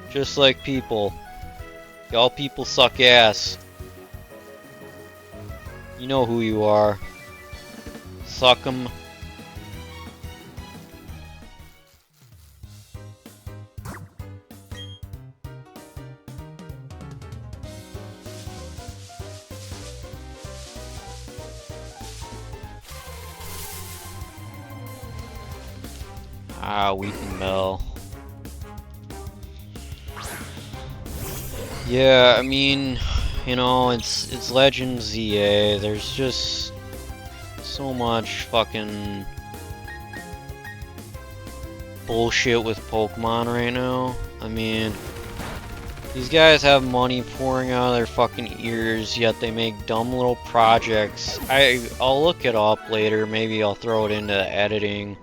Just like people. Y'all people suck ass. You know who you are. Suck 'em. Ah, Weeping Bell. Yeah, I mean, you know, it's Legend ZA. There's just so much fucking bullshit with Pokemon right now. I mean, these guys have money pouring out of their fucking ears, yet they make dumb little projects. I'll look it up later. Maybe I'll throw it into editing.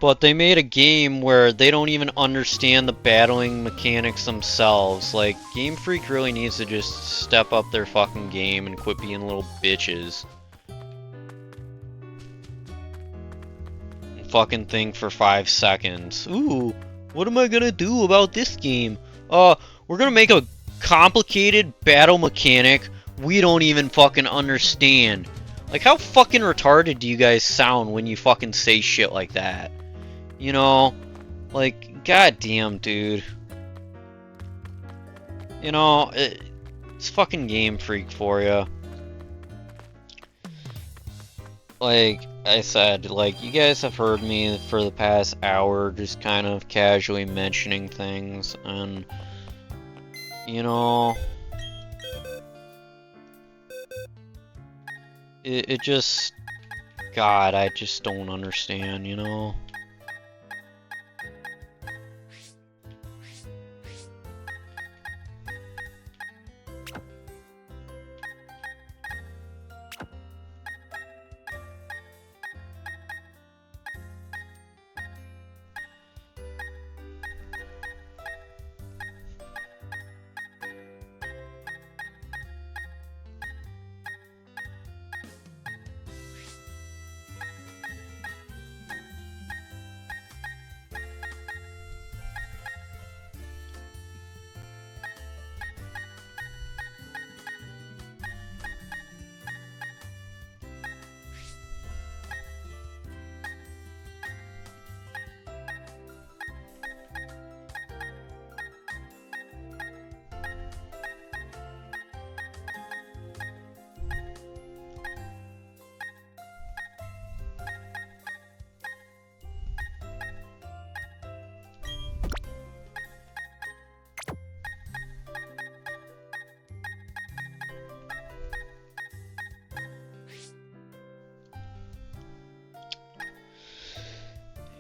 But they made a game where they don't even understand the battling mechanics themselves. Like, Game Freak really needs to just step up their fucking game and quit being little bitches. fucking think for 5 seconds. Ooh, what am I gonna do about this game? We're gonna make a complicated battle mechanic we don't even fucking understand. Like, how fucking retarded do you guys sound when you fucking say shit like that? You know? Like, goddamn, dude. You know, it's fucking Game Freak for you. Like I said, like, you guys have heard me for the past hour just kind of casually mentioning things, and, you know, it just, God, I just don't understand, you know?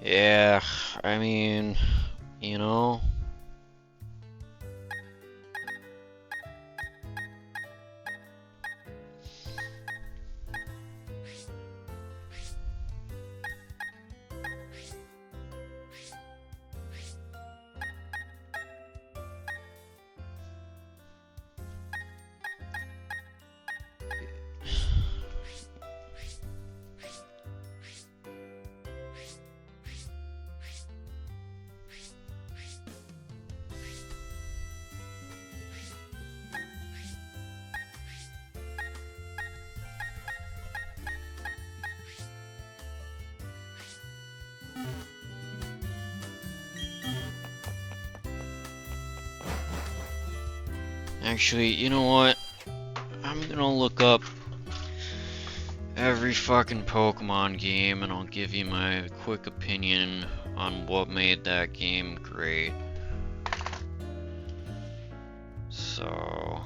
Yeah, I mean, you know. Actually, you know what? I'm gonna look up every fucking Pokemon game and I'll give you my quick opinion on what made that game great. So,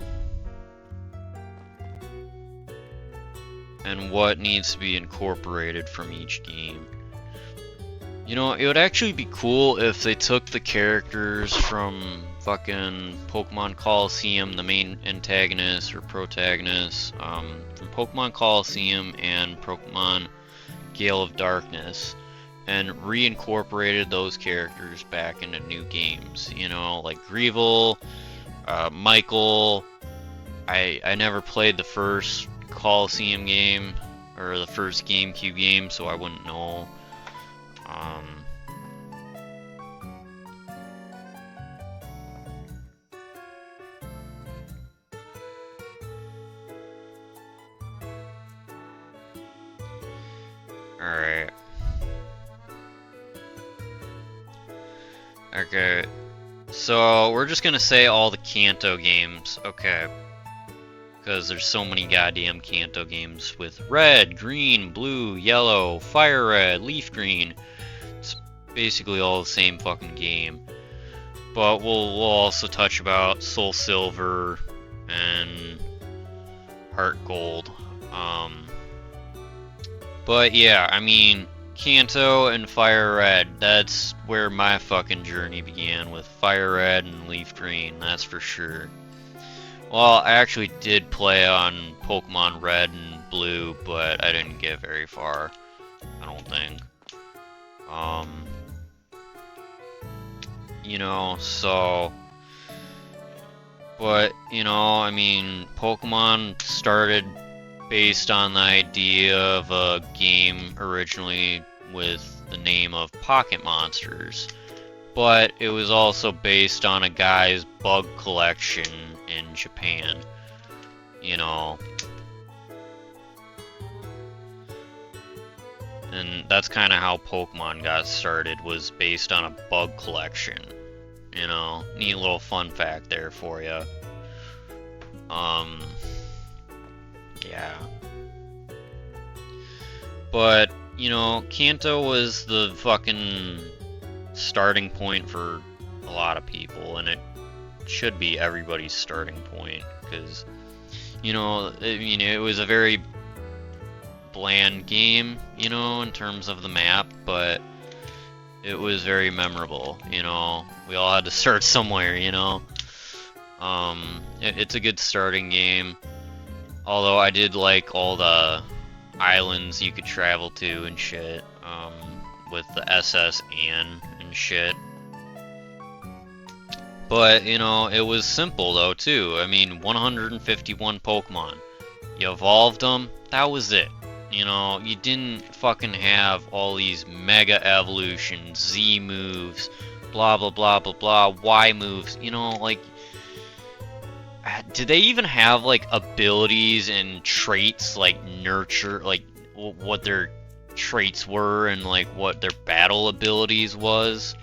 and what needs to be incorporated from each game. You know, it would actually be cool if they took the characters from fucking Pokemon Coliseum, the main antagonist or protagonist, from Pokemon Coliseum and Pokemon Gale of Darkness, and reincorporated those characters back into new games. You know, like Greevil, Michael. I never played the first Coliseum game, or the first GameCube game, so I wouldn't know. Alright. Okay. So, we're just gonna say all the Kanto games. Okay. Because there's so many goddamn Kanto games with red, green, blue, yellow, fire red, leaf green. It's basically all the same fucking game. But we'll also touch about Soul Silver and Heart Gold. But yeah, I mean, Kanto and Fire Red, that's where my fucking journey began, with Fire Red and Leaf Green, that's for sure. Well, I actually did play on Pokemon Red and Blue, but I didn't get very far, I don't think. You know, so... But, you know, I mean, Pokemon started based on the idea of a game originally with the name of Pocket Monsters, but it was also based on a guy's bug collection in Japan, you know. And that's kind of how Pokemon got started, was based on a bug collection, you know. Neat little fun fact there for you. Yeah. But, you know, Kanto was the fucking starting point for a lot of people, and it should be everybody's starting point, because, you know, I mean, it was a very bland game, you know, in terms of the map, but it was very memorable, you know. We all had to start somewhere, you know. It's a good starting game, although I did like all the islands you could travel to and shit, with the SS and shit. But, you know, it was simple though too. I mean, 151 Pokemon. You evolved them, that was it. You know, you didn't fucking have all these mega evolutions, Z moves, blah blah blah blah blah, Y moves, you know, like, did they even have like abilities and traits like nurture, like what their traits were and like what their battle abilities was?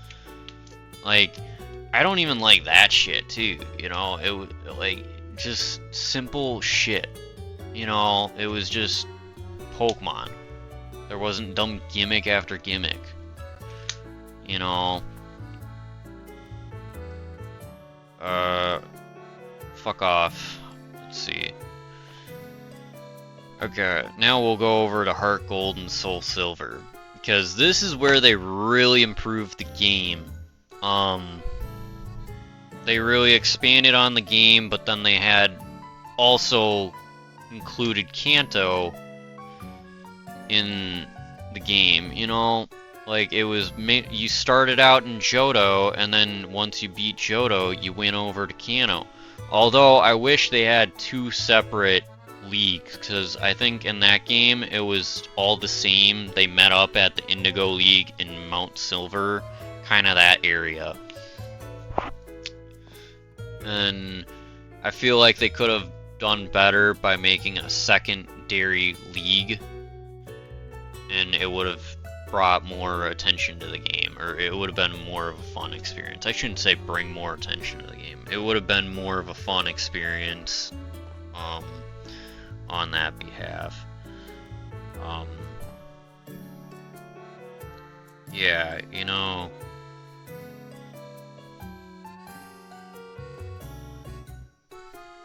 Like, I don't even like that shit too, you know. It was like just simple shit, you know. It was just Pokemon. There wasn't dumb gimmick after gimmick, you know. Fuck off. Let's see. Okay, now we'll go over to Heart Gold and Soul Silver, because this is where they really improved the game. They really expanded on the game, but then they had also included Kanto in the game, you know. Like, it was, you started out in Johto, and then once you beat Johto, you went over to Kanto. Although, I wish they had two separate leagues, because I think in that game, it was all the same. They met up at the Indigo League in Mount Silver, kind of that area. And I feel like they could have done better by making a secondary league, and it would have brought more attention to the game, or it would have been more of a fun experience. I shouldn't say bring more attention to the game. It would have been more of a fun experience on that behalf. Yeah, you know,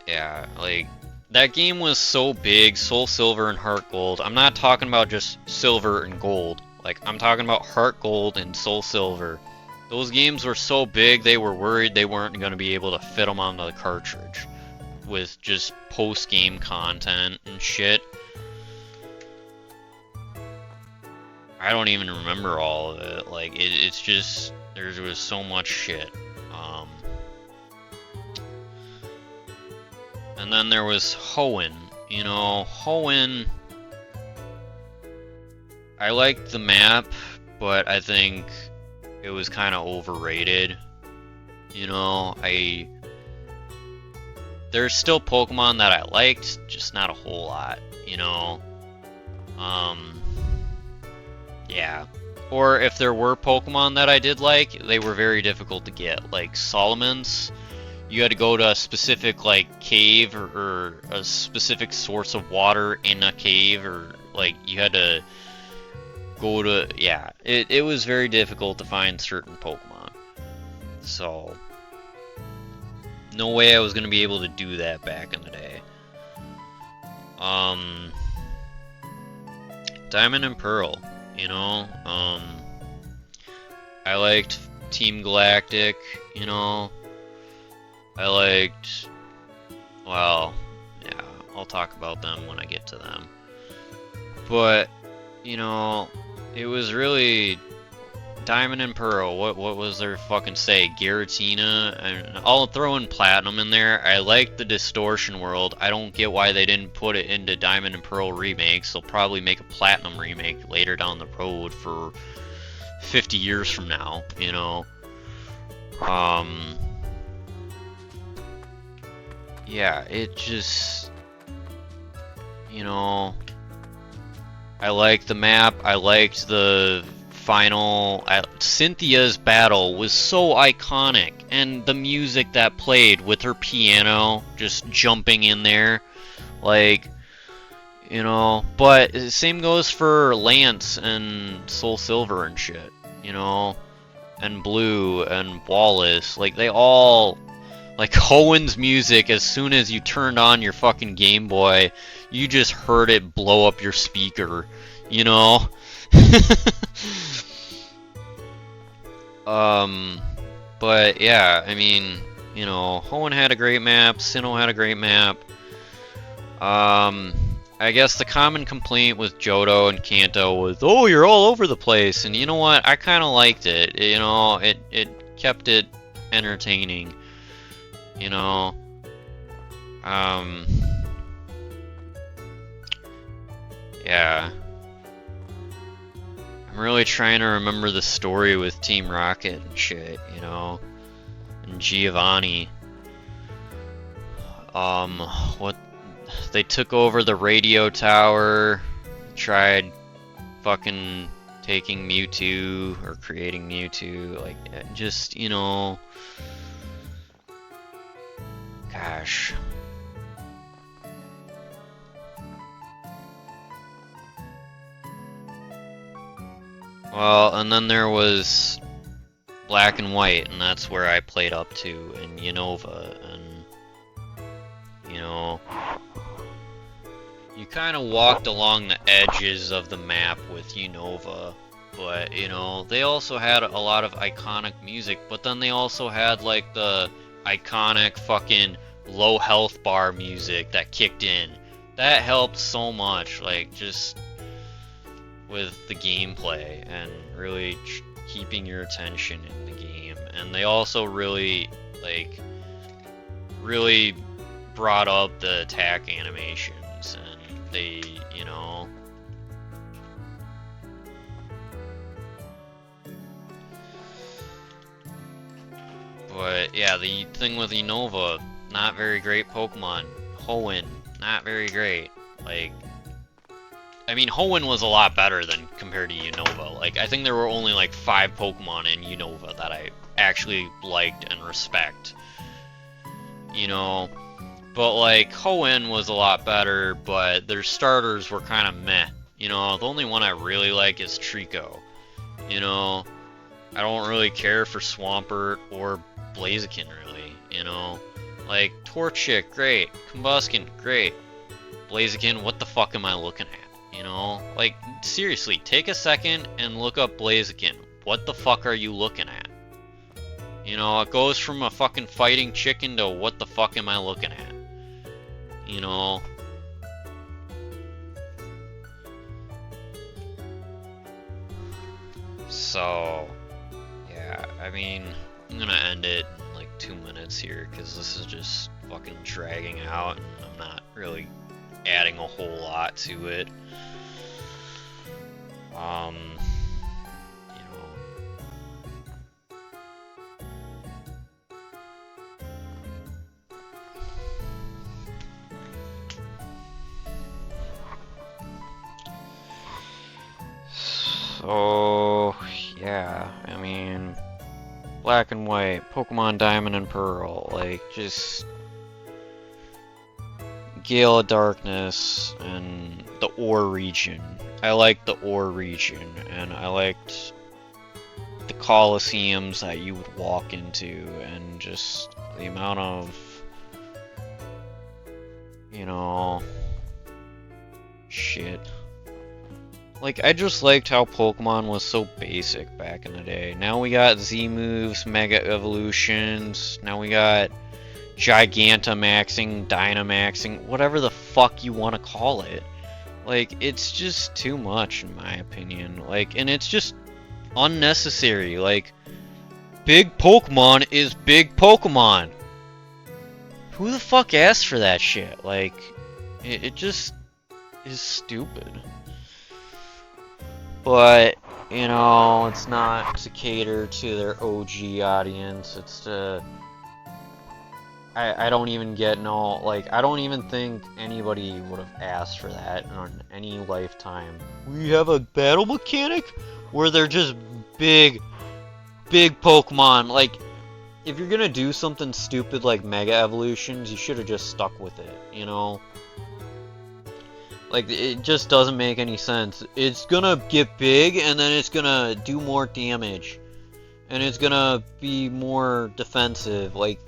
yeah, like, that game was so big, Soul Silver and Heart Gold. I'm not talking about just Silver and Gold. Like, I'm talking about Heart Gold and Soul Silver. Those games were so big, they were worried they weren't going to be able to fit them onto the cartridge with just post-game content and shit. I don't even remember all of it. Like, it's just, there was so much shit. And then there was Hoenn. You know, Hoenn, I liked the map, but I think it was kind of overrated. You know, there's still Pokemon that I liked, just not a whole lot, you know. Yeah. Or if there were Pokemon that I did like, they were very difficult to get. Like Salamence, you had to go to a specific, like, cave or a specific source of water in a cave, or, like, you had to go to, yeah. It was very difficult to find certain Pokemon. So, no way I was going to be able to do that back in the day. Diamond and Pearl, you know. I liked Team Galactic, you know. I liked, well, yeah, I'll talk about them when I get to them. But, you know, it was really Diamond and Pearl, what was their fucking say? Giratina, and I'll throw in Platinum in there. I like the Distortion World. I don't get why they didn't put it into Diamond and Pearl remakes. They'll probably make a Platinum remake later down the road for 50 years from now, you know. Yeah, it just, you know, I liked the map. I liked the final. Cynthia's battle was so iconic, and the music that played with her piano just jumping in there, like, you know. But same goes for Lance and Soul Silver and shit, you know, and Blue and Wallace. Like, they all, like, Hoenn's music, as soon as you turned on your fucking Game Boy, you just heard it blow up your speaker, you know? But yeah, I mean, you know, Hoenn had a great map, Sinnoh had a great map. I guess the common complaint with Johto and Kanto was, oh, you're all over the place, and you know what, I kinda liked it, you know, it kept it entertaining, you know? Yeah. I'm really trying to remember the story with Team Rocket and shit, you know? And Giovanni. What... They took over the radio tower, tried fucking taking Mewtwo, or creating Mewtwo, like, just, you know... Gosh. Well, and then there was Black and White, and that's where I played up to in Unova, and, you know, you kind of walked along the edges of the map with Unova, but, you know, they also had a lot of iconic music, but then they also had, like, the iconic fucking low health bar music that kicked in. That helped so much, like, just with the gameplay and really keeping your attention in the game. And they also really, like, really brought up the attack animations, and they, you know, but yeah, the thing with Unova, not very great Pokemon. Hoenn, not very great. Like, I mean, Hoenn was a lot better than compared to Unova. Like, I think there were only like 5 Pokemon in Unova that I actually liked and respect. You know, but like, Hoenn was a lot better, but their starters were kind of meh. You know, the only one I really like is Trico. You know, I don't really care for Swampert or Blaziken, really, you know? Like, Torchic, great. Combusken, great. Blaziken, what the fuck am I looking at? You know? Like, seriously, take a second and look up Blaziken. What the fuck are you looking at? You know, it goes from a fucking fighting chicken to what the fuck am I looking at? You know? So, yeah, I mean, I'm gonna end it in like 2 minutes here, because this is just fucking dragging out, and I'm not really adding a whole lot to it. You know. So, yeah, I mean, Black and White, Pokemon Diamond and Pearl, like, just Gale of Darkness and the Ore region. I liked the Ore region, and I liked the Colosseums that you would walk into, and just the amount of, you know, shit. Like, I just liked how Pokemon was so basic back in the day. Now we got Z-moves, Mega Evolutions, now we got Gigantamaxing, Dynamaxing, whatever the fuck you want to call it. Like, it's just too much, in my opinion. Like, and it's just unnecessary. Like, big Pokemon is big Pokemon. Who the fuck asked for that shit? Like, it just is stupid. But, you know, it's not to cater to their OG audience. It's to... I don't even get no... Like, I don't even think anybody would have asked for that in any lifetime. We have a battle mechanic where they're just big Pokemon. Like, if you're gonna do something stupid like Mega Evolutions, you should have just stuck with it, you know? Like, it just doesn't make any sense. It's gonna get big, and then it's gonna do more damage. And it's gonna be more defensive. Like,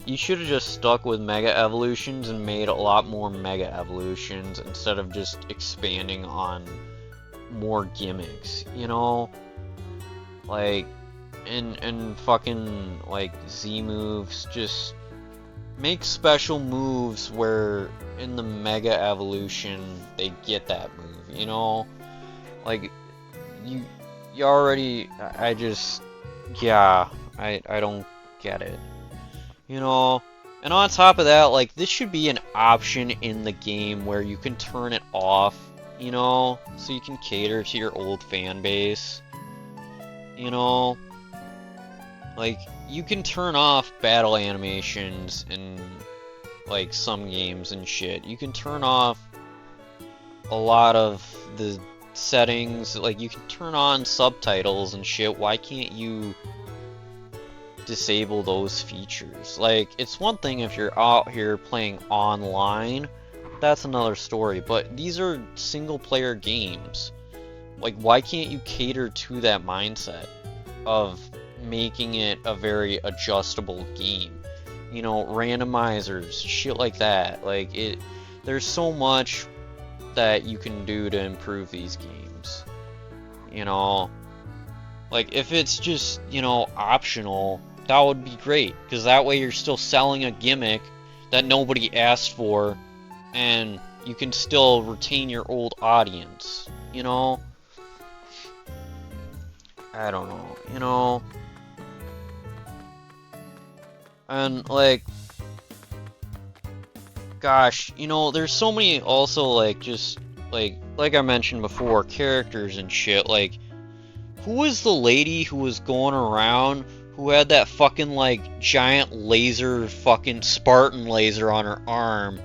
you should have just stuck with Mega Evolutions and made a lot more Mega Evolutions instead of just expanding on more gimmicks, you know? Like, and fucking, like, Z moves, just make special moves where in the Mega Evolution they get that move, you know? Like, you already, I just, yeah, I don't get it, you know? And on top of that, like, this should be an option in the game where you can turn it off, you know? So you can cater to your old fan base, you know? Like, you can turn off battle animations in, like, some games and shit. You can turn off a lot of the settings. Like, you can turn on subtitles and shit. Why can't you disable those features? Like, it's one thing if you're out here playing online. That's another story. But these are single-player games. Like, why can't you cater to that mindset of making it a very adjustable game? You know, randomizers, shit like that. Like, there's so much that you can do to improve these games. You know, like, if it's just, you know, optional, that would be great, because that way you're still selling a gimmick that nobody asked for, and you can still retain your old audience, you know? I don't know, you know? And, like, gosh, you know, there's so many also, like, just, like I mentioned before, characters and shit. Like, who was the lady who was going around who had that fucking, like, giant laser, fucking Spartan laser on her arm,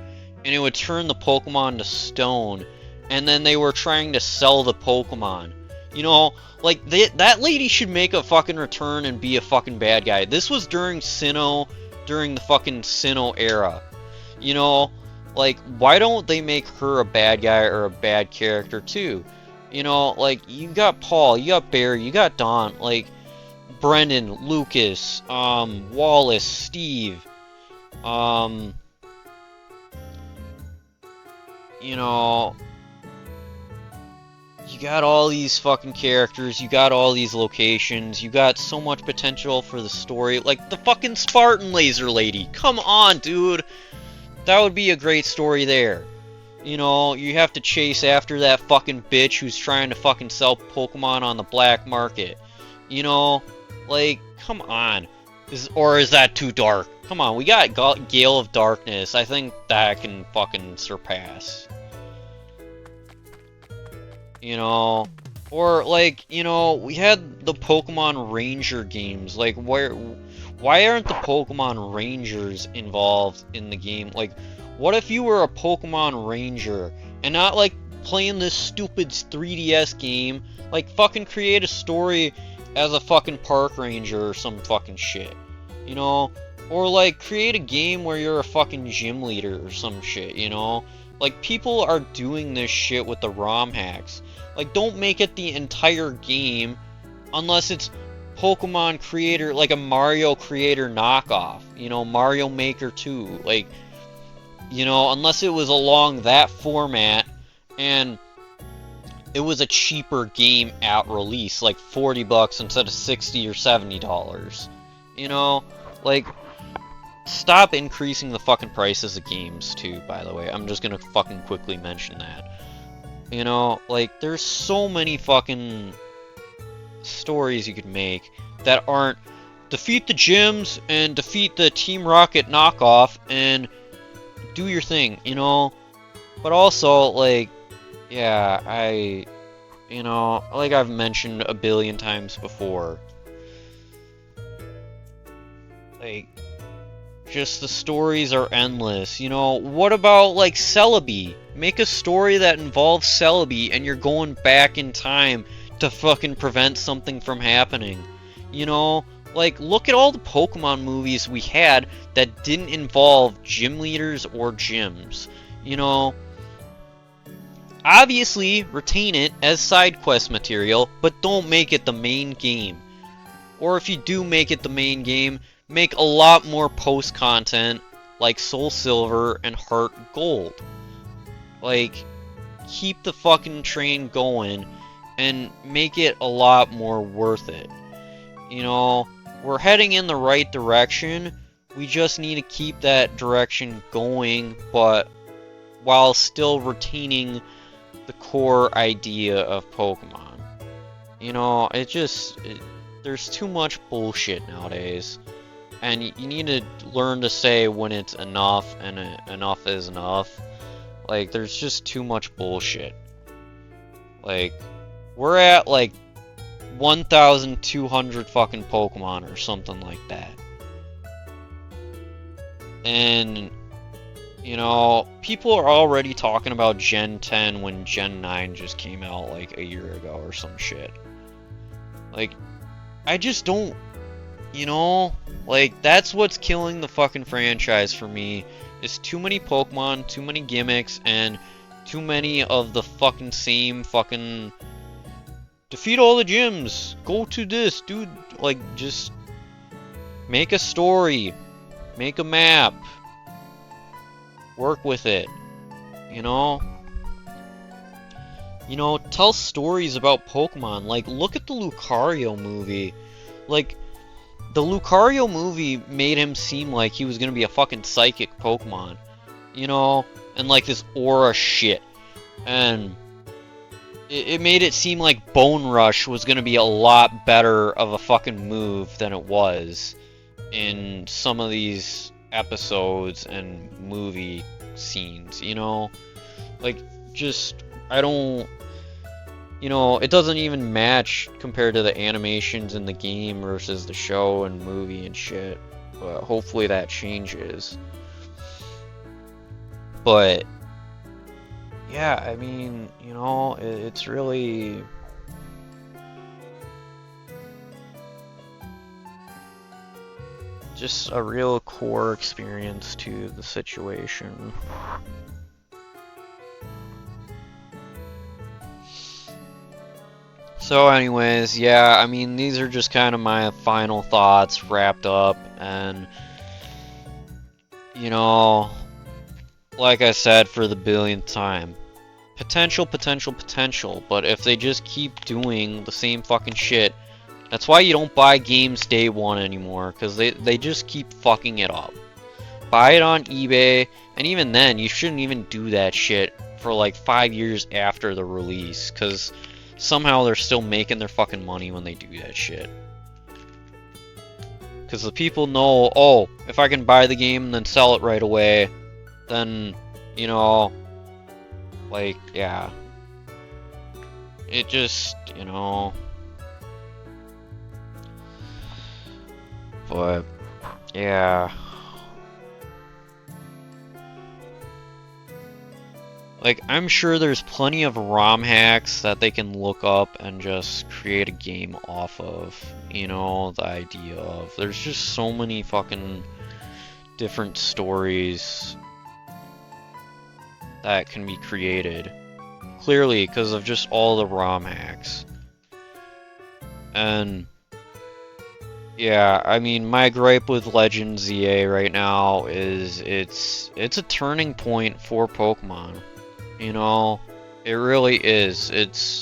and it would turn the Pokemon to stone, and then they were trying to sell the Pokemon? You know, like, that lady should make a fucking return and be a fucking bad guy. This was during Sinnoh, during the fucking Sinnoh era. You know, like, why don't they make her a bad guy or a bad character too? You know, like, you got Paul, you got Barry, you got Don, like, Brendan, Lucas, Wallace, Steve, you know, you got all these fucking characters, you got all these locations, you got so much potential for the story. Like, the fucking Spartan laser lady, come on, dude! That would be a great story there. You know, you have to chase after that fucking bitch who's trying to fucking sell Pokemon on the black market. You know, like, come on. Or is that too dark? Come on, we got Gale of Darkness. I think that can fucking surpass. You know, or, like, you know, we had the Pokemon Ranger games. Like, why aren't the Pokemon Rangers involved in the game? Like, what if you were a Pokemon Ranger and not, like, playing this stupid 3DS game? Like, fucking create a story as a fucking park ranger or some fucking shit, you know? Or, like, create a game where you're a fucking gym leader or some shit, you know? Like, people are doing this shit with the ROM hacks. Like, don't make it the entire game unless it's Pokemon Creator, like a Mario Creator knockoff, you know, Mario Maker 2, like, you know, unless it was along that format and it was a cheaper game at release, like $40 instead of $60 or $70, you know, like, stop increasing the fucking prices of games too, by the way. I'm just gonna fucking quickly mention that. You know, like, there's so many fucking stories you could make that aren't defeat the gyms and defeat the Team Rocket knockoff and do your thing, you know? But also, like, yeah, like I've mentioned a billion times before, like, just the stories are endless, you know? What about, like, Celebi? Make a story that involves Celebi and you're going back in time to fucking prevent something from happening, you know? Like, look at all the Pokemon movies we had that didn't involve gym leaders or gyms, you know? Obviously, retain it as side quest material, but don't make it the main game. Or if you do make it the main game, make a lot more post content like Soul Silver and Heart Gold. Like, keep the fucking train going and make it a lot more worth it. You know, we're heading in the right direction. We just need to keep that direction going, but while still retaining the core idea of Pokemon. You know, there's too much bullshit nowadays. And you need to learn to say when it's enough and enough is enough. Like, there's just too much bullshit. Like, we're at, like, 1,200 fucking Pokemon or something like that. And, you know, people are already talking about Gen 10 when Gen 9 just came out, like, a year ago or some shit. Like, I just don't, you know, like, that's what's killing the fucking franchise for me, is too many Pokemon, too many gimmicks, and too many of the fucking same fucking defeat all the gyms, go to this, dude, like, just make a story, make a map, work with it, you know? You know, tell stories about Pokemon, like, look at the Lucario movie, like, the Lucario movie made him seem like he was gonna be a fucking psychic Pokemon, you know, and like this aura shit, and it made it seem like Bone Rush was gonna be a lot better of a fucking move than it was in some of these episodes and movie scenes, you know, like, just, I don't, you know, it doesn't even match compared to the animations in the game versus the show and movie and shit. But hopefully that changes. But yeah, I mean, you know, it's really just a real core experience to the situation. So anyways, yeah, I mean, these are just kind of my final thoughts wrapped up, and, you know, like I said for the billionth time, potential, potential, potential, but if they just keep doing the same fucking shit, that's why you don't buy games day one anymore, because they just keep fucking it up. Buy it on eBay, and even then, you shouldn't even do that shit for like 5 years after the release, because somehow they're still making their fucking money when they do that shit. Because the people know, oh, if I can buy the game and then sell it right away, then, you know, like, yeah. It just, you know. But, yeah. Like, I'm sure there's plenty of ROM hacks that they can look up and just create a game off of, you know, the idea of. There's just so many fucking different stories that can be created. Clearly, because of just all the ROM hacks. And, yeah, I mean, my gripe with Legends ZA right now is it's a turning point for Pokemon. You know, it really is. It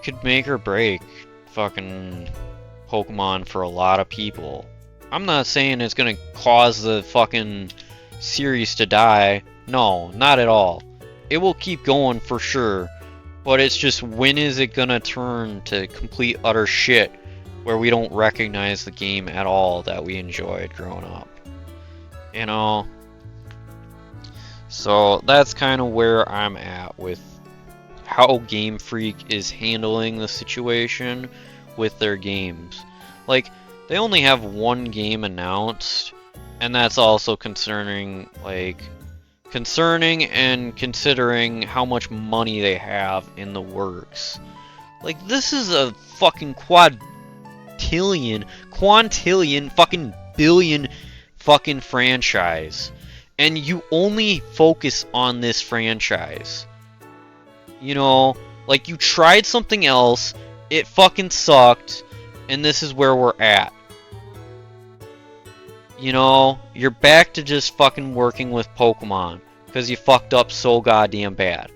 could make or break fucking Pokemon for a lot of people. I'm not saying it's gonna cause the fucking series to die. No, not at all. It will keep going for sure. But it's just, when is it gonna turn to complete utter shit where we don't recognize the game at all that we enjoyed growing up? You know? So that's kind of where I'm at with how Game Freak is handling the situation with their games. Like, they only have one game announced, and that's also concerning and considering how much money they have in the works. Like, this is a fucking quintillion, fucking billion fucking franchise. And you only focus on this franchise. You know, like, you tried something else, it fucking sucked, and this is where we're at. You know, you're back to just fucking working with Pokemon, because you fucked up so goddamn bad.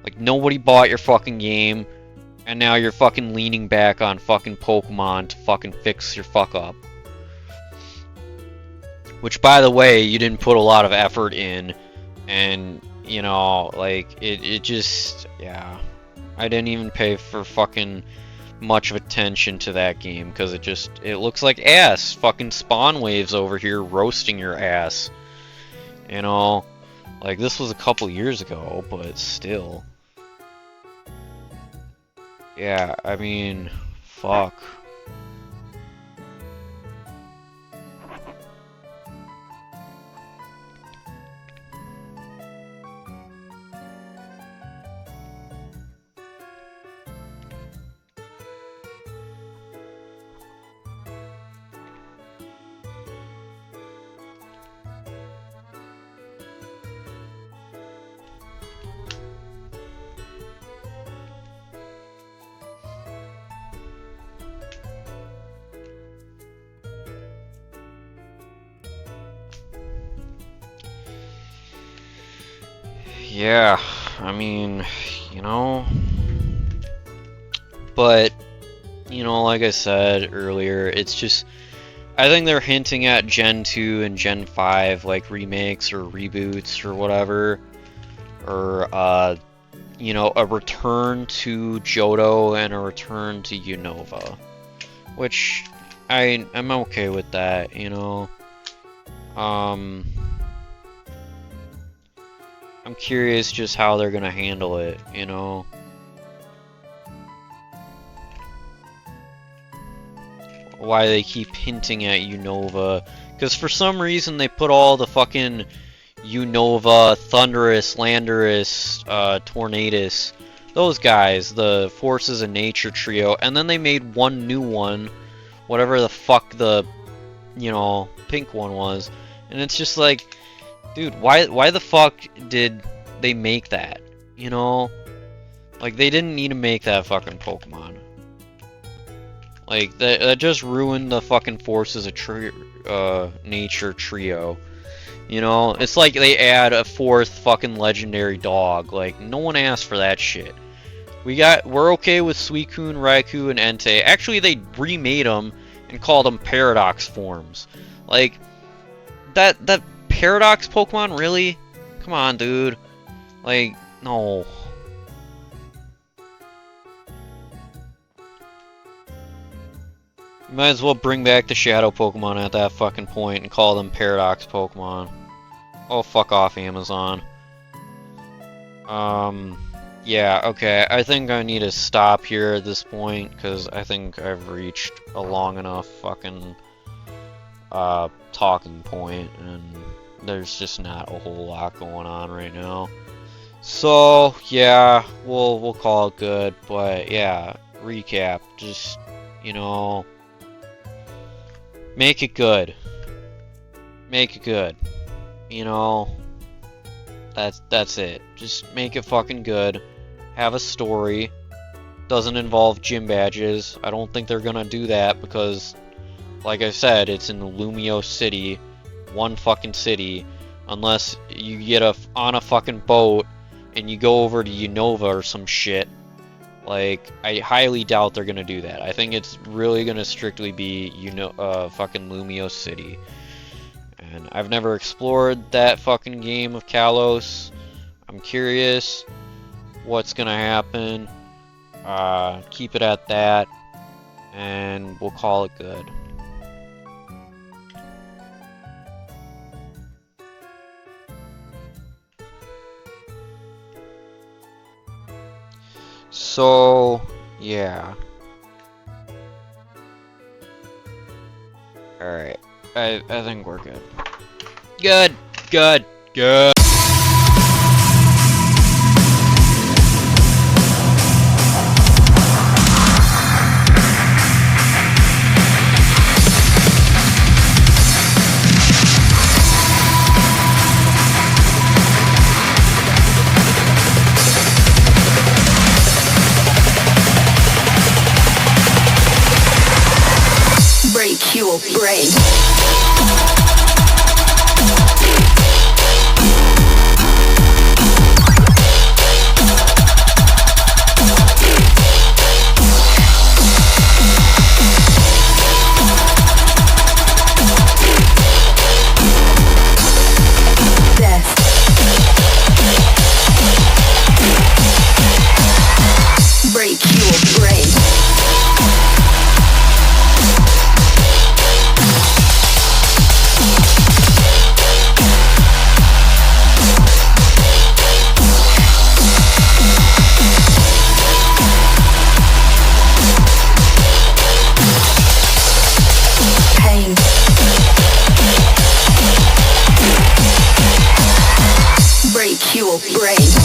Like, nobody bought your fucking game, and now you're fucking leaning back on fucking Pokemon to fucking fix your fuck up. Which, by the way, you didn't put a lot of effort in, and, you know, like, it just, yeah. I didn't even pay for fucking much of attention to that game, because it looks like ass. Fucking Spawn Waves over here roasting your ass. You know, like, this was a couple years ago, but still. Yeah, I mean, fuck. Yeah, I mean, you know, but, you know, like I said earlier, it's just, I think they're hinting at Gen 2 and Gen 5, like, remakes or reboots or whatever, or, you know, a return to Johto and a return to Unova, which, I'm okay with that, you know. I'm curious just how they're gonna handle it, you know. Why they keep hinting at Unova. Because for some reason they put all the fucking Unova, Thundurus, Landorus, Tornadus, those guys, the Forces of Nature trio, and then they made one new one, whatever the fuck the, you know, pink one was. And it's just like, dude, why the fuck did they make that? You know? Like, they didn't need to make that fucking Pokemon. Like, that just ruined the fucking Forces of Nature trio. You know? It's like they add a fourth fucking legendary dog. Like, no one asked for that shit. We're okay with Suicune, Raikou, and Entei. Actually, they remade them and called them Paradox forms. Like, that Paradox Pokemon, really? Come on, dude. Like, no. You might as well bring back the Shadow Pokemon at that fucking point and call them Paradox Pokemon. Oh, fuck off, Amazon. Yeah, okay. I think I need to stop here at this point, because I think I've reached a long enough fucking talking point, and there's just not a whole lot going on right now. So yeah, we'll call it good. But yeah, recap. Just, you know, make it good. Make it good. You know, that's it. Just make it fucking good. Have a story. Doesn't involve gym badges. I don't think they're gonna do that because, like I said, it's in Lumio City, one fucking city. Unless you get on a fucking boat and you go over to Unova or some shit. Like, I highly doubt they're gonna do that. I think it's really gonna strictly be, fucking Lumio City. And I've never explored that fucking game of Kalos. I'm curious. what's gonna happen. Keep it at that, and we'll call it good. So, yeah. Alright. I think we're good. Good! Good! Good! Break your brain. Break your brain. Pain. Break your brain.